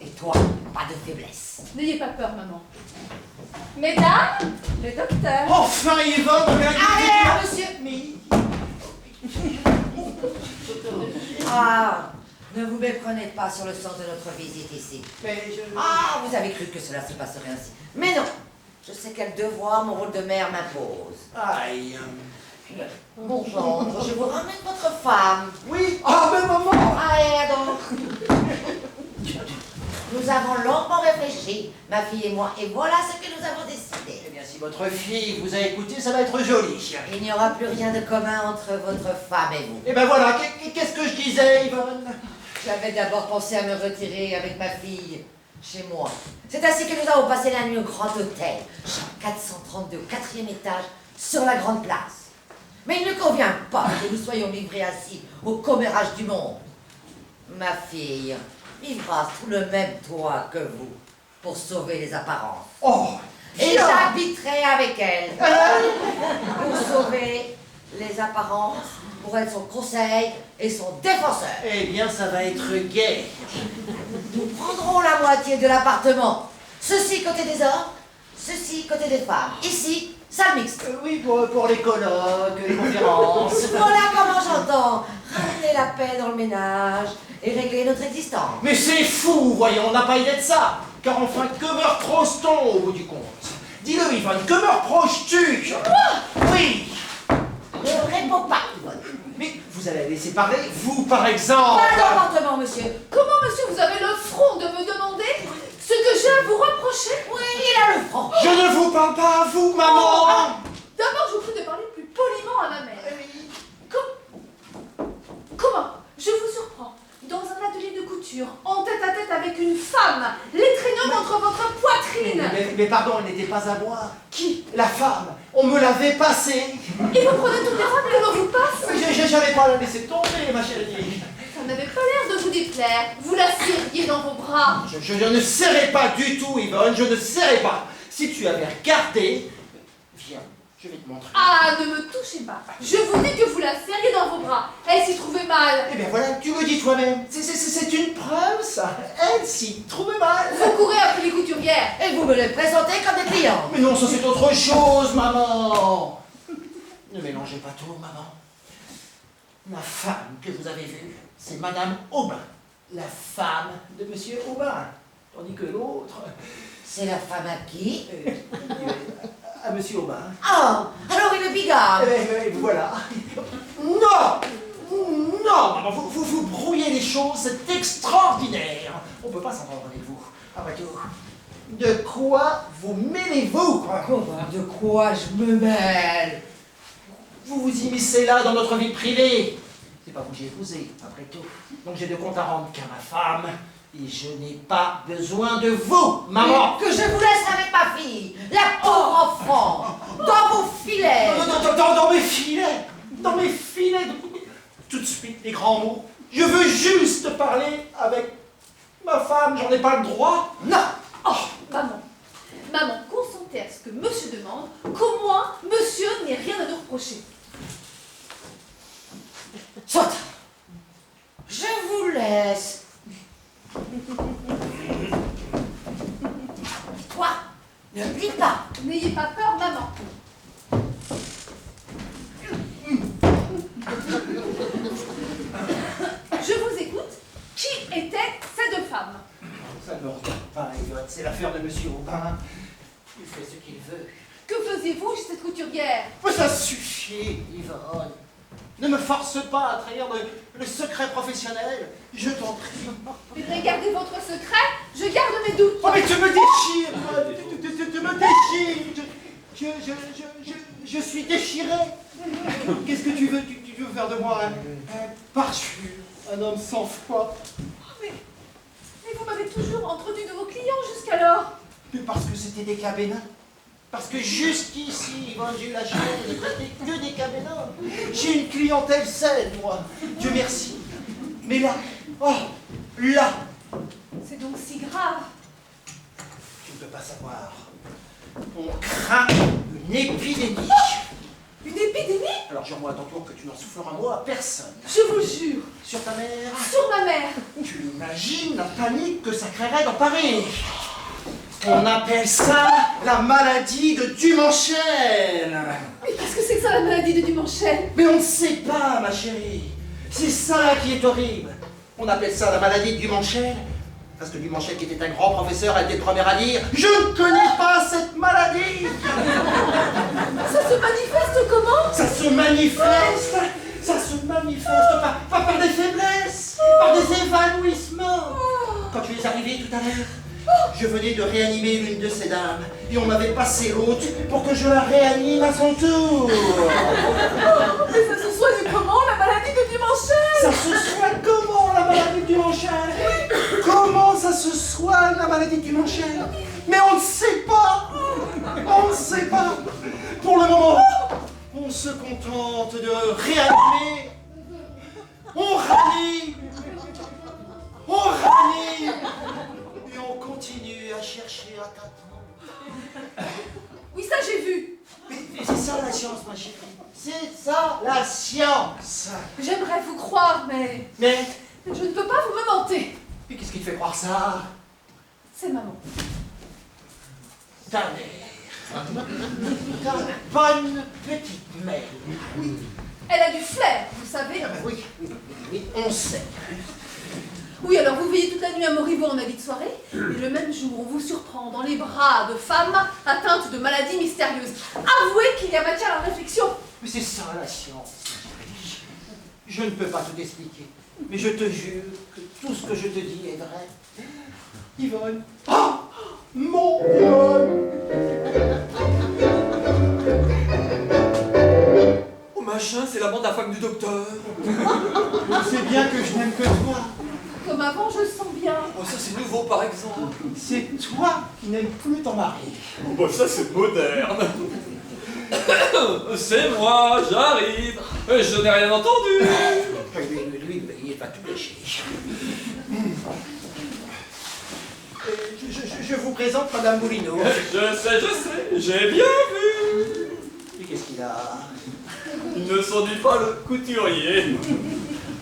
[SPEAKER 4] Et toi, pas de faiblesse.
[SPEAKER 3] N'ayez pas peur, maman. Mesdames, le docteur.
[SPEAKER 6] Enfin, Yvonne, on vient
[SPEAKER 4] Allez, monsieur! Ah, ne vous méprenez pas sur le sens de notre visite ici. Ah, vous avez cru que cela se passerait ainsi. Mais non, je sais quel devoir mon rôle de mère m'impose.
[SPEAKER 6] Aïe.
[SPEAKER 4] Mon gendre, je vous ramène votre femme.
[SPEAKER 6] Oui. Ah, mais maman.
[SPEAKER 4] Allez, donc. Nous avons longuement réfléchi, ma fille et moi, et voilà ce que nous avons décidé.
[SPEAKER 2] Eh bien, si votre fille vous a écouté, ça va être joli.
[SPEAKER 4] Il n'y aura plus rien de commun entre votre femme et vous.
[SPEAKER 2] Eh ben voilà, qu'est-ce que je disais, Yvonne?
[SPEAKER 4] J'avais d'abord pensé à me retirer avec ma fille chez moi. C'est ainsi que nous avons passé la nuit au Grand Hôtel, chambre 432, au 4e étage, sur la Grande Place. Mais il ne convient pas que nous soyons livrés ainsi au commérage du monde. Ma fille vivra sous le même toit que vous, pour sauver les apparences.
[SPEAKER 6] Oh.
[SPEAKER 4] Et
[SPEAKER 6] bien.
[SPEAKER 4] j'habiterai avec elle, pour sauver les apparences, pour être son conseil et son défenseur.
[SPEAKER 2] Eh bien, ça va être gai.
[SPEAKER 4] Nous prendrons la moitié de l'appartement. Ceci côté des hommes, ceci côté des femmes. Ici, salle mixte.
[SPEAKER 2] Oui, pour les colloques, les conférences.
[SPEAKER 4] Voilà comment j'entends ramener la paix dans le ménage et régler notre existence.
[SPEAKER 2] Mais c'est fou, voyons, on n'a pas idée de ça. Car enfin, que me reprose-t-on au bout du compte? Dis-le, Yvonne, que me reproches-tu? Oui.
[SPEAKER 4] Ne réponds pas, Yvonne.
[SPEAKER 2] Mais vous allez laisser parler, vous par exemple.
[SPEAKER 4] Pas d'emportement, monsieur.
[SPEAKER 3] Comment, monsieur, vous avez le front de me demander ce que j'ai à vous reprocher?
[SPEAKER 4] Oui, il a le front.
[SPEAKER 2] Je ne vous parle pas à vous, maman.
[SPEAKER 3] D'abord, je vous prie de parler plus poliment à ma mère. Comment je vous surprends dans un atelier de couture, en tête-à-tête avec une femme, l'étreignant contre votre poitrine?
[SPEAKER 2] Mais pardon, elle n'était pas à moi. Qui? La femme. On me l'avait passée.
[SPEAKER 3] Et vous prenez toutes les femmes que l'on vous passe?
[SPEAKER 2] J'avais pas la laisser tomber, ma chérie.
[SPEAKER 3] Ça n'avait pas l'air de vous déplaire. Vous la serriez dans vos bras.
[SPEAKER 2] Je ne serrais pas du tout, Yvonne, je ne serrais pas. Si tu avais regardé... Viens, je vais te montrer.
[SPEAKER 3] Ah, ne me touchez pas. Je vous dis que vous la serriez dans vos bras. Elle s'y trouvait mal.
[SPEAKER 2] Eh bien voilà, tu me dis toi-même. C'est une preuve, ça. Elle s'y trouvait mal.
[SPEAKER 3] Vous courez après les couturières.
[SPEAKER 4] Et vous me les présentez comme des clients.
[SPEAKER 2] Mais non, ça c'est autre chose, maman. Ne mélangez pas tout, maman. Ma femme que vous avez vue, c'est Madame Aubin, la femme de Monsieur Aubin. Tandis que l'autre,
[SPEAKER 4] C'est la femme à qui?
[SPEAKER 2] à Monsieur Aubin.
[SPEAKER 4] Ah, alors il est bigame.
[SPEAKER 2] Eh bien, voilà. Non! Non, maman, vous brouillez les choses, c'est extraordinaire. On peut pas s'entendre avec vous. Après tout, de quoi vous mêlez-vous, quoi?
[SPEAKER 4] Comment? De quoi je me mêle?
[SPEAKER 2] Vous vous immiscez là dans notre vie privée. C'est pas vous que j'ai épousé, après tout. Donc j'ai de compte à rendre qu'à ma femme. Et je n'ai pas besoin de vous, maman.
[SPEAKER 4] Que je vous laisse avec ma fille, la pauvre enfant, dans vos filets.
[SPEAKER 2] Dans mes filets. Dans mes filets.
[SPEAKER 6] tout de suite les grands mots. Je veux juste parler avec ma femme, j'en ai pas le droit. Non.
[SPEAKER 7] Oh, maman, maman, consentez à ce que monsieur demande, qu'au moins monsieur n'ait rien à nous reprocher.
[SPEAKER 4] Soit. Je vous laisse. Toi, ne plie pas.
[SPEAKER 7] N'ayez pas peur, maman. Je vous écoute. Qui étaient ces deux femmes?
[SPEAKER 2] Ça ne me regarde pas, Yvonne, c'est l'affaire de monsieur Aubin. Il fait ce qu'il veut.
[SPEAKER 7] Que faisiez-vous chez cette couturière?
[SPEAKER 2] Mais ça suffit, Yvonne. Ne me force pas à trahir le secret professionnel. Je t'en prie.
[SPEAKER 7] Mais gardez votre secret, je garde mes doutes.
[SPEAKER 2] Oh mais tu me déchires, tu me déchires. Je suis déchiré. Qu'est-ce que tu veux? Tu veux faire de moi un parjure, un homme sans foi?
[SPEAKER 7] Mais vous m'avez toujours entretenu de vos clients jusqu'alors.
[SPEAKER 2] Mais parce que c'était des cabénins. Parce que jusqu'ici, Yvonne, j'ai eu la chance de traiter que des cabénins. J'ai une clientèle saine, moi. Dieu merci. Mais là, oh, là,
[SPEAKER 7] C'est donc si grave.
[SPEAKER 2] tu ne peux pas savoir. On craint une épidémie.
[SPEAKER 7] Une épidémie?
[SPEAKER 2] Alors jure-moi à ton tour que tu n'en souffleras un mot à personne.
[SPEAKER 7] Je vous jure.
[SPEAKER 2] Sur ta mère,
[SPEAKER 7] Sur ma mère.
[SPEAKER 2] tu imagines la panique que ça créerait dans Paris. On appelle ça la maladie de Dumanchel.
[SPEAKER 7] Mais qu'est-ce que c'est que ça, la maladie de Dumanchel?
[SPEAKER 2] Mais on ne sait pas, ma chérie. C'est ça qui est horrible. On appelle ça la maladie de Dumanchel. Parce que Dumanchel, qui était un grand professeur, a été le premier à dire « Je ne connais pas cette maladie !»
[SPEAKER 7] Ça se manifeste comment?
[SPEAKER 2] Ça se manifeste pas par des faiblesses, par des évanouissements. Quand tu es arrivé tout à l'heure, je venais de réanimer l'une de ces dames et on m'avait passé l'autre pour que je la réanime à son tour.
[SPEAKER 7] Mais ça se soigne comment, la maladie de Dumanchel?
[SPEAKER 2] Ça se soigne comment, la maladie du Dumanchel? Comment ça se soigne, la maladie du Dumanchel? Mais on ne sait pas. On ne sait pas. Pour le moment, on se contente de réanimer. On ranime. On ranime. Et on continue à chercher à tâtons.
[SPEAKER 7] Oui, ça j'ai vu.
[SPEAKER 2] Mais c'est ça la science, ma chérie. C'est ça la science.
[SPEAKER 7] J'aimerais vous croire, mais
[SPEAKER 2] Mais
[SPEAKER 7] je ne peux pas vous me mentir.
[SPEAKER 2] qu'est-ce qui te fait croire ça?
[SPEAKER 7] C'est maman.
[SPEAKER 2] Ta mère. Ta bonne petite mère.
[SPEAKER 7] Elle a du flair, vous savez.
[SPEAKER 2] Ah ben oui, oui, on sait.
[SPEAKER 7] Oui, alors vous veillez toute la nuit à moribond en habit de soirée, et le même jour, on vous surprend dans les bras de femmes atteintes de maladies mystérieuses. Avouez qu'il y a matière à réflexion.
[SPEAKER 2] Mais c'est ça la science. Je ne peux pas tout expliquer, mais je te jure que tout ce que je te dis est vrai. Yvonne. Ah, mon Yvonne.
[SPEAKER 5] Oh machin, c'est la bande à femme du docteur.
[SPEAKER 2] Tu sais bien que je n'aime que toi.
[SPEAKER 7] Comme avant, je le sens bien.
[SPEAKER 5] Oh ça c'est nouveau par exemple.
[SPEAKER 2] C'est toi qui n'aimes plus ton mari.
[SPEAKER 5] Oh bah ça c'est moderne. C'est moi, j'arrive. Je n'ai rien entendu.
[SPEAKER 2] Lui, il va tout lâcher. Je vous présente Madame Moulineau.
[SPEAKER 5] Je sais, j'ai bien vu.
[SPEAKER 2] Et qu'est-ce qu'il a?
[SPEAKER 5] Il ne s'ennuie pas le couturier.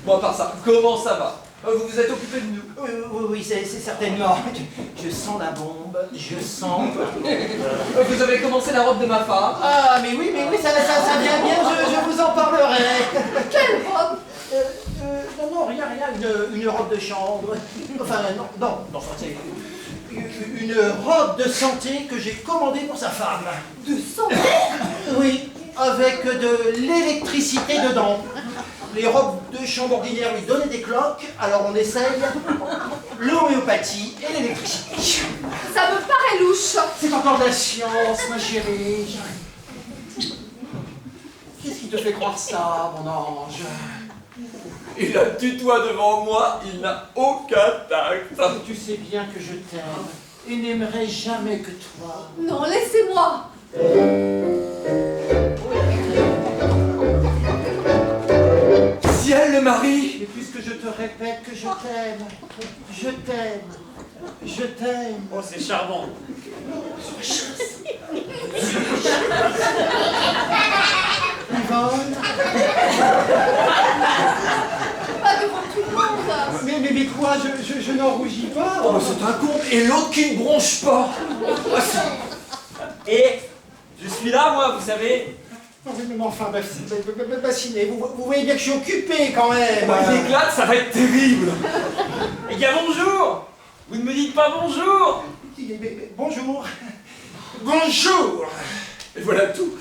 [SPEAKER 5] Bon à part ça, comment ça va? Vous vous êtes occupé de nous?
[SPEAKER 2] Oui, c'est certainement. Je sens la bombe, je sens.
[SPEAKER 5] Vous avez commencé la robe de ma femme?
[SPEAKER 2] Ah, mais oui, ça vient bien, je vous en parlerai.
[SPEAKER 7] Quelle robe?
[SPEAKER 2] Non, rien, une robe de chambre. Enfin, non, c'est une robe de santé que j'ai commandée pour sa femme.
[SPEAKER 7] De sang?
[SPEAKER 2] Oui, avec de l'électricité dedans. Les robes de chambre ordinaires lui donnaient des cloques, alors on essaye l'homéopathie et l'électricité.
[SPEAKER 7] Ça me paraît louche.
[SPEAKER 2] C'est encore de la science, ma chérie. Qu'est-ce qui te fait croire ça, mon ange?
[SPEAKER 5] Il a tutoie devant moi, il n'a aucun tact.
[SPEAKER 2] Tu sais bien que je t'aime et n'aimerai jamais que toi.
[SPEAKER 7] Non, laissez-moi.
[SPEAKER 5] Si elle le mari.
[SPEAKER 2] Et puisque je te répète que je t'aime, je t'aime, je t'aime.
[SPEAKER 1] Oh, c'est charmant.
[SPEAKER 2] Yvonne.
[SPEAKER 7] Pas devant tout le monde.
[SPEAKER 6] Mais quoi, je n'en rougis pas.
[SPEAKER 5] Oh, bah, c'est un con. Et l'autre qui ne bronche pas. Ah, si.
[SPEAKER 1] Et je suis là, moi, vous savez.
[SPEAKER 6] Oh, mais enfin, Bassinet, vous voyez bien que je suis occupé quand même.
[SPEAKER 5] Bah, il éclate, ça va être terrible.
[SPEAKER 1] Les gars, bonjour. Vous ne me dites pas bonjour.
[SPEAKER 6] Bonjour. Bonjour.
[SPEAKER 5] Et voilà tout.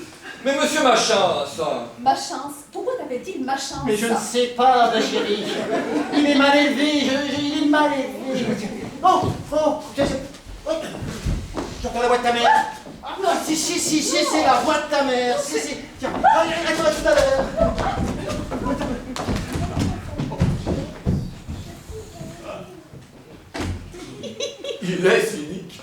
[SPEAKER 5] Mais monsieur Machin, ça.
[SPEAKER 7] Machin, pourquoi t'appelle-t-il machin
[SPEAKER 2] Mais je
[SPEAKER 7] ça
[SPEAKER 2] ne sais pas, ma chérie. Il est mal élevé, il est mal élevé. Oh, j'entends la voix de ta mère. Non, si, c'est la voix de ta mère. Si. Tiens, à toi tout à l'heure.
[SPEAKER 5] Il est cynique.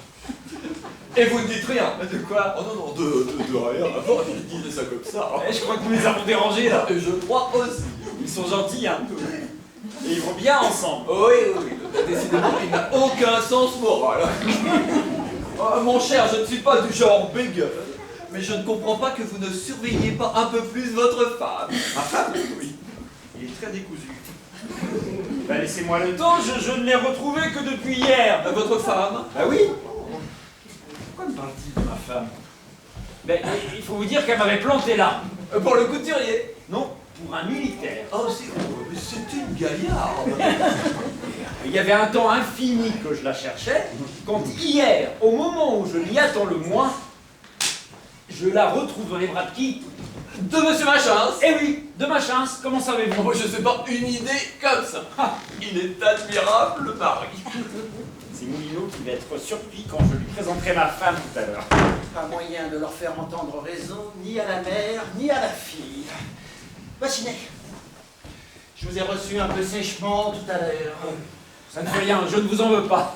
[SPEAKER 5] Et vous ne dites rien.
[SPEAKER 1] De quoi?
[SPEAKER 5] Oh non, de rien. Avant, il disait ça comme ça.
[SPEAKER 1] Je crois que nous les avons dérangés, là.
[SPEAKER 5] Et je crois aussi.
[SPEAKER 1] Ils sont gentils, hein. Et ils vont bien ensemble.
[SPEAKER 5] Oui. Décidément, il n'a aucun sens moral. Oh, mon cher, je ne suis pas du genre bégueule. Mais je ne comprends pas que vous ne surveilliez pas un peu plus votre femme.
[SPEAKER 1] Ma femme? Oui. Il est très décousu. Bah, laissez-moi le temps, je ne l'ai retrouvé que depuis hier.
[SPEAKER 5] Votre femme?
[SPEAKER 1] Bah oui. Pourquoi me parle-t-il de ma femme? Ben, il faut vous dire qu'elle m'avait planté là.
[SPEAKER 5] Pour le couturier?
[SPEAKER 1] Non, pour un militaire.
[SPEAKER 5] Oh, c'est une gaillarde.
[SPEAKER 1] Il y avait un temps infini que je la cherchais, quand hier, au moment où je m'y attends le moins, je la retrouve dans les bras de qui?
[SPEAKER 5] De monsieur Machin.
[SPEAKER 1] Eh oui, de ma chance, comment savez-vous?
[SPEAKER 5] Oh, je sais pas, une idée comme ça. Ah, il est admirable, le mari.
[SPEAKER 1] C'est Moulineau qui va être surpris quand je lui présenterai ma femme tout à l'heure.
[SPEAKER 2] Pas moyen de leur faire entendre raison, ni à la mère, ni à la fille. Bassinet, je vous ai reçu un peu sèchement tout à l'heure.
[SPEAKER 1] Ça ne fait rien, je ne vous en veux pas.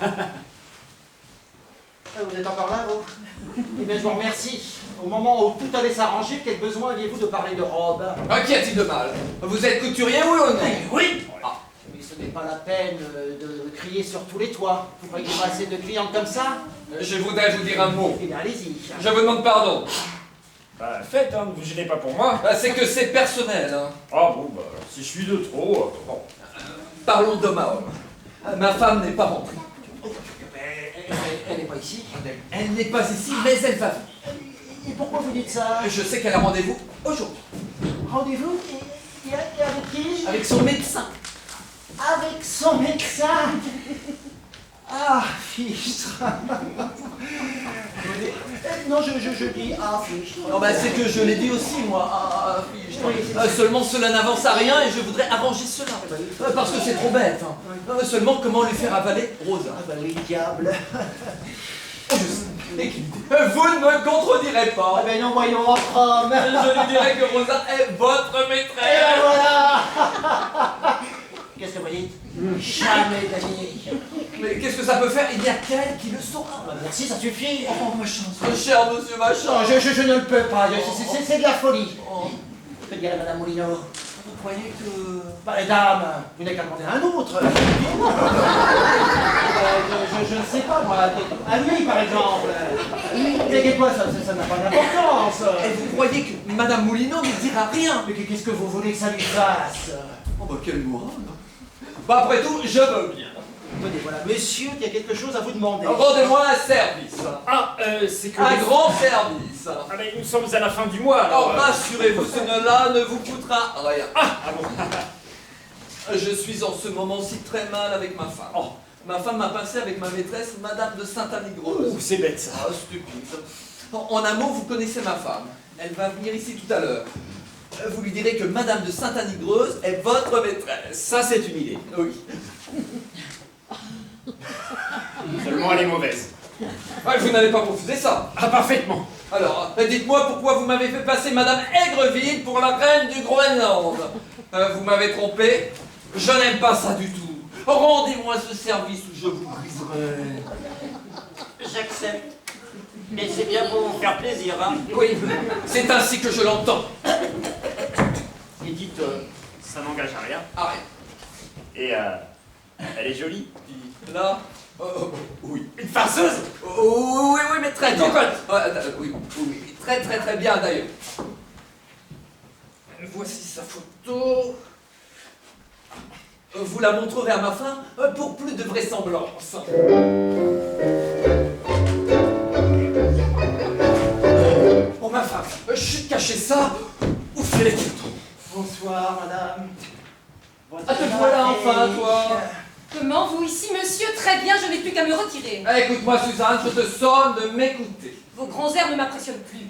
[SPEAKER 2] Vous êtes encore là, vous? Eh bien, je vous remercie. Au moment où tout allait s'arranger, quel besoin aviez-vous de parler de robe?
[SPEAKER 5] Qu'y a-t-il de mal? Vous êtes couturier, oui ou non?
[SPEAKER 2] Oui. Mais ce n'est pas la peine de crier sur tous les toits. Vous croyez qu'il y a assez de clientes comme ça?
[SPEAKER 5] Je voudrais vous dire un mot.
[SPEAKER 2] Eh bien, allez-y.
[SPEAKER 5] Je vous demande pardon.
[SPEAKER 1] Bah, faites, hein, ne vous gênez pas pour moi.
[SPEAKER 5] C'est que c'est personnel. Hein.
[SPEAKER 1] Ah bon, bah, si je suis de trop, bon.
[SPEAKER 5] Parlons d'homme à homme. Ma femme n'est pas rentrée.
[SPEAKER 2] Elle n'est pas ici.
[SPEAKER 5] Elle n'est pas ici, mais elle va venir.
[SPEAKER 2] Et pourquoi vous dites ça?
[SPEAKER 5] Je sais qu'elle a rendez-vous aujourd'hui.
[SPEAKER 2] Rendez-vous? Et avec qui?
[SPEAKER 5] Avec son médecin.
[SPEAKER 2] Avec son médecin. Ah, fichtre. Non, je dis ah, fichtre.
[SPEAKER 5] Non, bah, c'est que je l'ai dit aussi, moi. Ah, fichtre. Seulement cela n'avance à rien et je voudrais arranger cela. Parce que c'est trop bête. Hein. Seulement, comment lui faire avaler Rosa?
[SPEAKER 2] Ah bah oui, diable.
[SPEAKER 5] Je sais. Vous ne me contredirez pas.
[SPEAKER 2] Ah ben non, voyons, votre homme.
[SPEAKER 5] Je lui dirai que Rosa est votre
[SPEAKER 2] Et
[SPEAKER 5] maîtresse.
[SPEAKER 2] ben voilà. Qu'est-ce que vous dites? Jamais d'amis.
[SPEAKER 5] Mais qu'est-ce que ça peut faire? Il n'y a qu'elle qui le saura.
[SPEAKER 2] Bah, merci, ça suffit.
[SPEAKER 5] Oh, ma chance. Cher monsieur Machin.
[SPEAKER 2] Non, je ne le peux pas. C'est de la folie. Que dirait Madame Moulineau?
[SPEAKER 5] Vous croyez que...
[SPEAKER 2] Bah, les dames, vous n'avez qu'à demander à un autre. Je ne sais pas, moi. À lui, par exemple. Mais quoi, ça n'a pas d'importance.
[SPEAKER 5] Et vous croyez que Madame Moulineau ne dira rien?
[SPEAKER 2] Mais qu'est-ce que vous voulez que ça lui fasse?
[SPEAKER 5] Oh bah quel moral. Bah après tout, je veux bien.
[SPEAKER 2] Tenez, voilà, monsieur, il y a quelque chose à vous demander.
[SPEAKER 5] Rendez-moi un service.
[SPEAKER 1] Ah, c'est que...
[SPEAKER 5] Un grand service.
[SPEAKER 1] Ah, mais nous sommes à la fin du mois, alors...
[SPEAKER 5] Alors rassurez-vous, ce là ne vous coûtera rien.
[SPEAKER 1] Ah bon.
[SPEAKER 5] Je suis en ce moment-ci très mal avec ma femme.
[SPEAKER 1] Oh.
[SPEAKER 5] Ma femme m'a passé avec ma maîtresse, Madame de Saint-Anigreuse.
[SPEAKER 1] Ouh, c'est bête, ça.
[SPEAKER 5] Ah, stupide. En un mot, vous connaissez ma femme. Elle va venir ici tout à l'heure. Vous lui direz que Madame de Saint-Anigreuse est votre maîtresse.
[SPEAKER 1] Ça, c'est une idée.
[SPEAKER 5] Oui.
[SPEAKER 1] Seulement, elle est mauvaise.
[SPEAKER 5] Ouais, vous n'avez pas refusé ça.
[SPEAKER 1] Ah, parfaitement.
[SPEAKER 5] Alors, dites-moi pourquoi vous m'avez fait passer Madame Aigreville pour la reine du Groenland. Vous m'avez trompé. Je n'aime pas ça du tout. Rendez-moi ce service ou je vous briserai.
[SPEAKER 2] J'accepte. Mais c'est bien pour vous faire plaisir, hein.
[SPEAKER 5] Oui, c'est ainsi que je l'entends.
[SPEAKER 1] Et dites, ça n'engage à rien.
[SPEAKER 5] Arrête.
[SPEAKER 1] Et elle est jolie.
[SPEAKER 5] Là oui.
[SPEAKER 1] Une farceuse.
[SPEAKER 5] Oui, mais très
[SPEAKER 1] Une
[SPEAKER 5] bien.
[SPEAKER 1] cocotte.
[SPEAKER 5] Oui, très bien d'ailleurs. Voici sa photo. Vous la montrerez à ma fin pour plus de vraisemblance. Oh ma femme, chut, cachez ça. Où fait les cartons?
[SPEAKER 6] Bonsoir, madame.
[SPEAKER 5] Ah, te voilà enfin, toi.
[SPEAKER 3] Comment vous ici, monsieur? Très bien, je n'ai plus qu'à me retirer.
[SPEAKER 5] Écoute-moi, Suzanne, je te somme de m'écouter.
[SPEAKER 3] Vos grands airs ne m'impressionnent plus.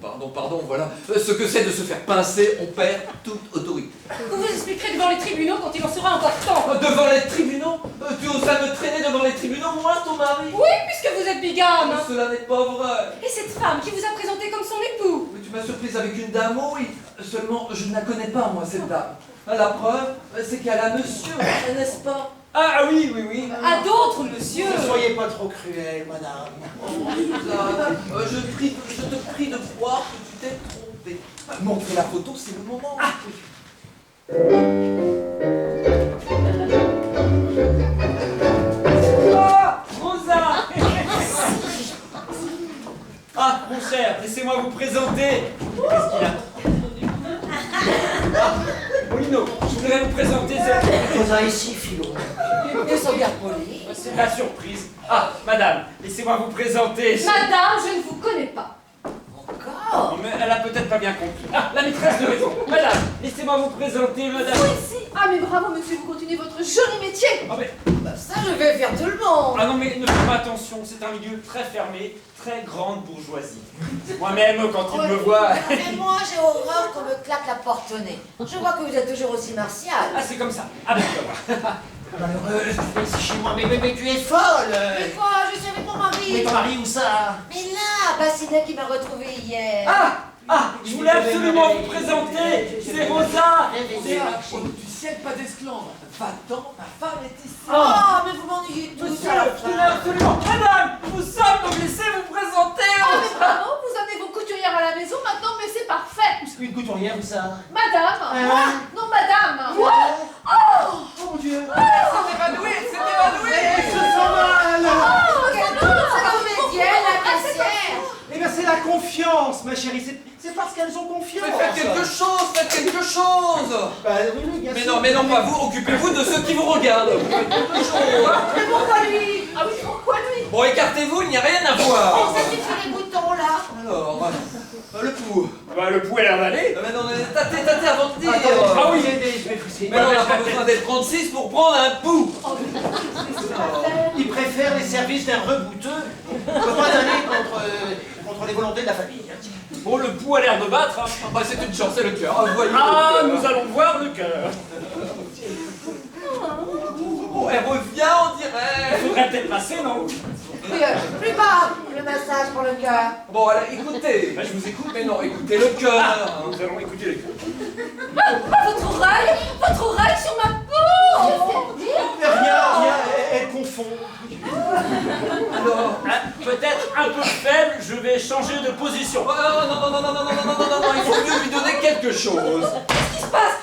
[SPEAKER 5] Pardon, voilà. Ce que c'est de se faire pincer, on perd toute autorité.
[SPEAKER 3] Vous vous expliquerez devant les tribunaux quand il en sera encore temps.
[SPEAKER 5] Devant les tribunaux? Tu osas me traîner devant les tribunaux, moi, ton mari?
[SPEAKER 3] Oui, puisque vous êtes bigame.
[SPEAKER 5] Cela n'est pas vrai.
[SPEAKER 3] Et cette femme qui vous a présenté comme son époux?
[SPEAKER 5] Mais tu m'as surprise avec une dame, oui. Seulement, je ne la connais pas, moi, cette dame. La preuve, c'est qu'elle a monsieur, n'est-ce pas?
[SPEAKER 1] Ah oui.
[SPEAKER 3] À d'autres, monsieur.
[SPEAKER 6] Ne soyez pas trop cruel, madame.
[SPEAKER 5] Suzanne, je te prie de croire que tu t'es trompée. Montrer la photo, c'est le moment.
[SPEAKER 1] Rosa. Ah, mon cher, laissez-moi vous présenter. Qu'est-ce qu'il a? Molino, je voudrais vous présenter cette...
[SPEAKER 2] Rosa ici, Philo.
[SPEAKER 4] Ils sont bien polis.
[SPEAKER 1] C'est la surprise. Ah, madame, laissez-moi vous présenter...
[SPEAKER 3] Madame, je ne vous connais pas.
[SPEAKER 4] Encore?
[SPEAKER 1] Non, mais elle a peut-être pas bien compris. Ah, la maîtresse de maison. Madame, laissez-moi vous présenter, madame...
[SPEAKER 7] Vous ici. Ah, mais bravo, monsieur, vous continuez votre joli métier.
[SPEAKER 1] Ah, mais...
[SPEAKER 4] Ça, je vais faire tout le monde.
[SPEAKER 1] Ah non, mais ne faites pas attention, c'est un milieu très fermé, très grande bourgeoisie. Moi-même, quand il me voit...
[SPEAKER 4] Mais moi, j'ai horreur qu'on me claque la porte au nez. Je vois que vous êtes toujours aussi martial.
[SPEAKER 1] Ah, c'est comme ça. Ah, ben, tu vas voir.
[SPEAKER 2] Malheureuse, tu es ici chez moi, mais tu es folle.
[SPEAKER 4] Mais quoi? Je suis avec mon mari.
[SPEAKER 2] Mais ton mari, où ça?
[SPEAKER 4] Mais là, Bassinet qui m'a retrouvé hier.
[SPEAKER 1] Ah, je voulais absolument vous présenter. C'est Rosa. C'est...
[SPEAKER 5] Au nom du ciel, pas d'esclandre. Va-t'en, ma femme est ici.
[SPEAKER 4] Oh, mais vous m'ennuyez tous
[SPEAKER 1] Monsieur,
[SPEAKER 4] à la
[SPEAKER 1] je tenais
[SPEAKER 4] fin.
[SPEAKER 1] absolument... Madame, nous sommes, donc laissez vous présenter.
[SPEAKER 7] Ah, mais bravo, vous amenez vos couturières à la maison maintenant, mais c'est parfait.
[SPEAKER 2] Une couturière, où ça?
[SPEAKER 7] Madame.
[SPEAKER 2] Hein?
[SPEAKER 7] Non, madame.
[SPEAKER 2] Oh mon Dieu.
[SPEAKER 5] C'est évanoui.
[SPEAKER 6] Elle se sent mal.
[SPEAKER 4] La comédienne, la caissière.
[SPEAKER 6] Eh bien, c'est la confiance, ma chérie. C'est parce qu'elles ont confiance.
[SPEAKER 5] Mais faites quelque chose.
[SPEAKER 6] Bah, oui, bien
[SPEAKER 5] Mais
[SPEAKER 6] sûr.
[SPEAKER 5] non, pas vous. Occupez-vous de ceux qui vous regardent. Faites quelque chose.
[SPEAKER 7] Mais pourquoi lui? Ah oui, pourquoi lui?
[SPEAKER 5] Bon, écartez-vous, il n'y a rien à voir.
[SPEAKER 4] C'est qui fait les boutons, là?
[SPEAKER 5] Alors, le pouls.
[SPEAKER 1] Bah, le pouls est avalé.
[SPEAKER 5] Mais non, tâtez avant de dire.
[SPEAKER 1] Ah oui.
[SPEAKER 2] Je vais pousser.
[SPEAKER 5] Mais non, on n'a pas besoin d'être 36 pour prendre un pouls.
[SPEAKER 2] Il préfère les services d'un rebouteux. On ne peut pas aller contre les volontés de la famille.
[SPEAKER 1] Bon, le pouls a l'air de battre. Hein.
[SPEAKER 5] Bah, c'est une chance, c'est le cœur. Voyez.
[SPEAKER 1] Ah, nous allons voir le cœur.
[SPEAKER 5] Oh, elle revient, on dirait.
[SPEAKER 1] Il faudrait peut-être passer, non?
[SPEAKER 4] Plus bas, le massage pour le cœur.
[SPEAKER 5] Bon, alors, écoutez.
[SPEAKER 1] Bah, je vous écoute.
[SPEAKER 5] Mais non, écoutez le cœur.
[SPEAKER 1] Nous allons écouter le cœur.
[SPEAKER 3] Votre oreille sur ma peau.
[SPEAKER 6] Rien, elle confond.
[SPEAKER 5] Alors.
[SPEAKER 1] Ah, peut-être un peu faible, je vais changer de position.
[SPEAKER 5] Oh, non, il faut mieux lui donner quelque chose.
[SPEAKER 3] Qu'est-ce qui se passe?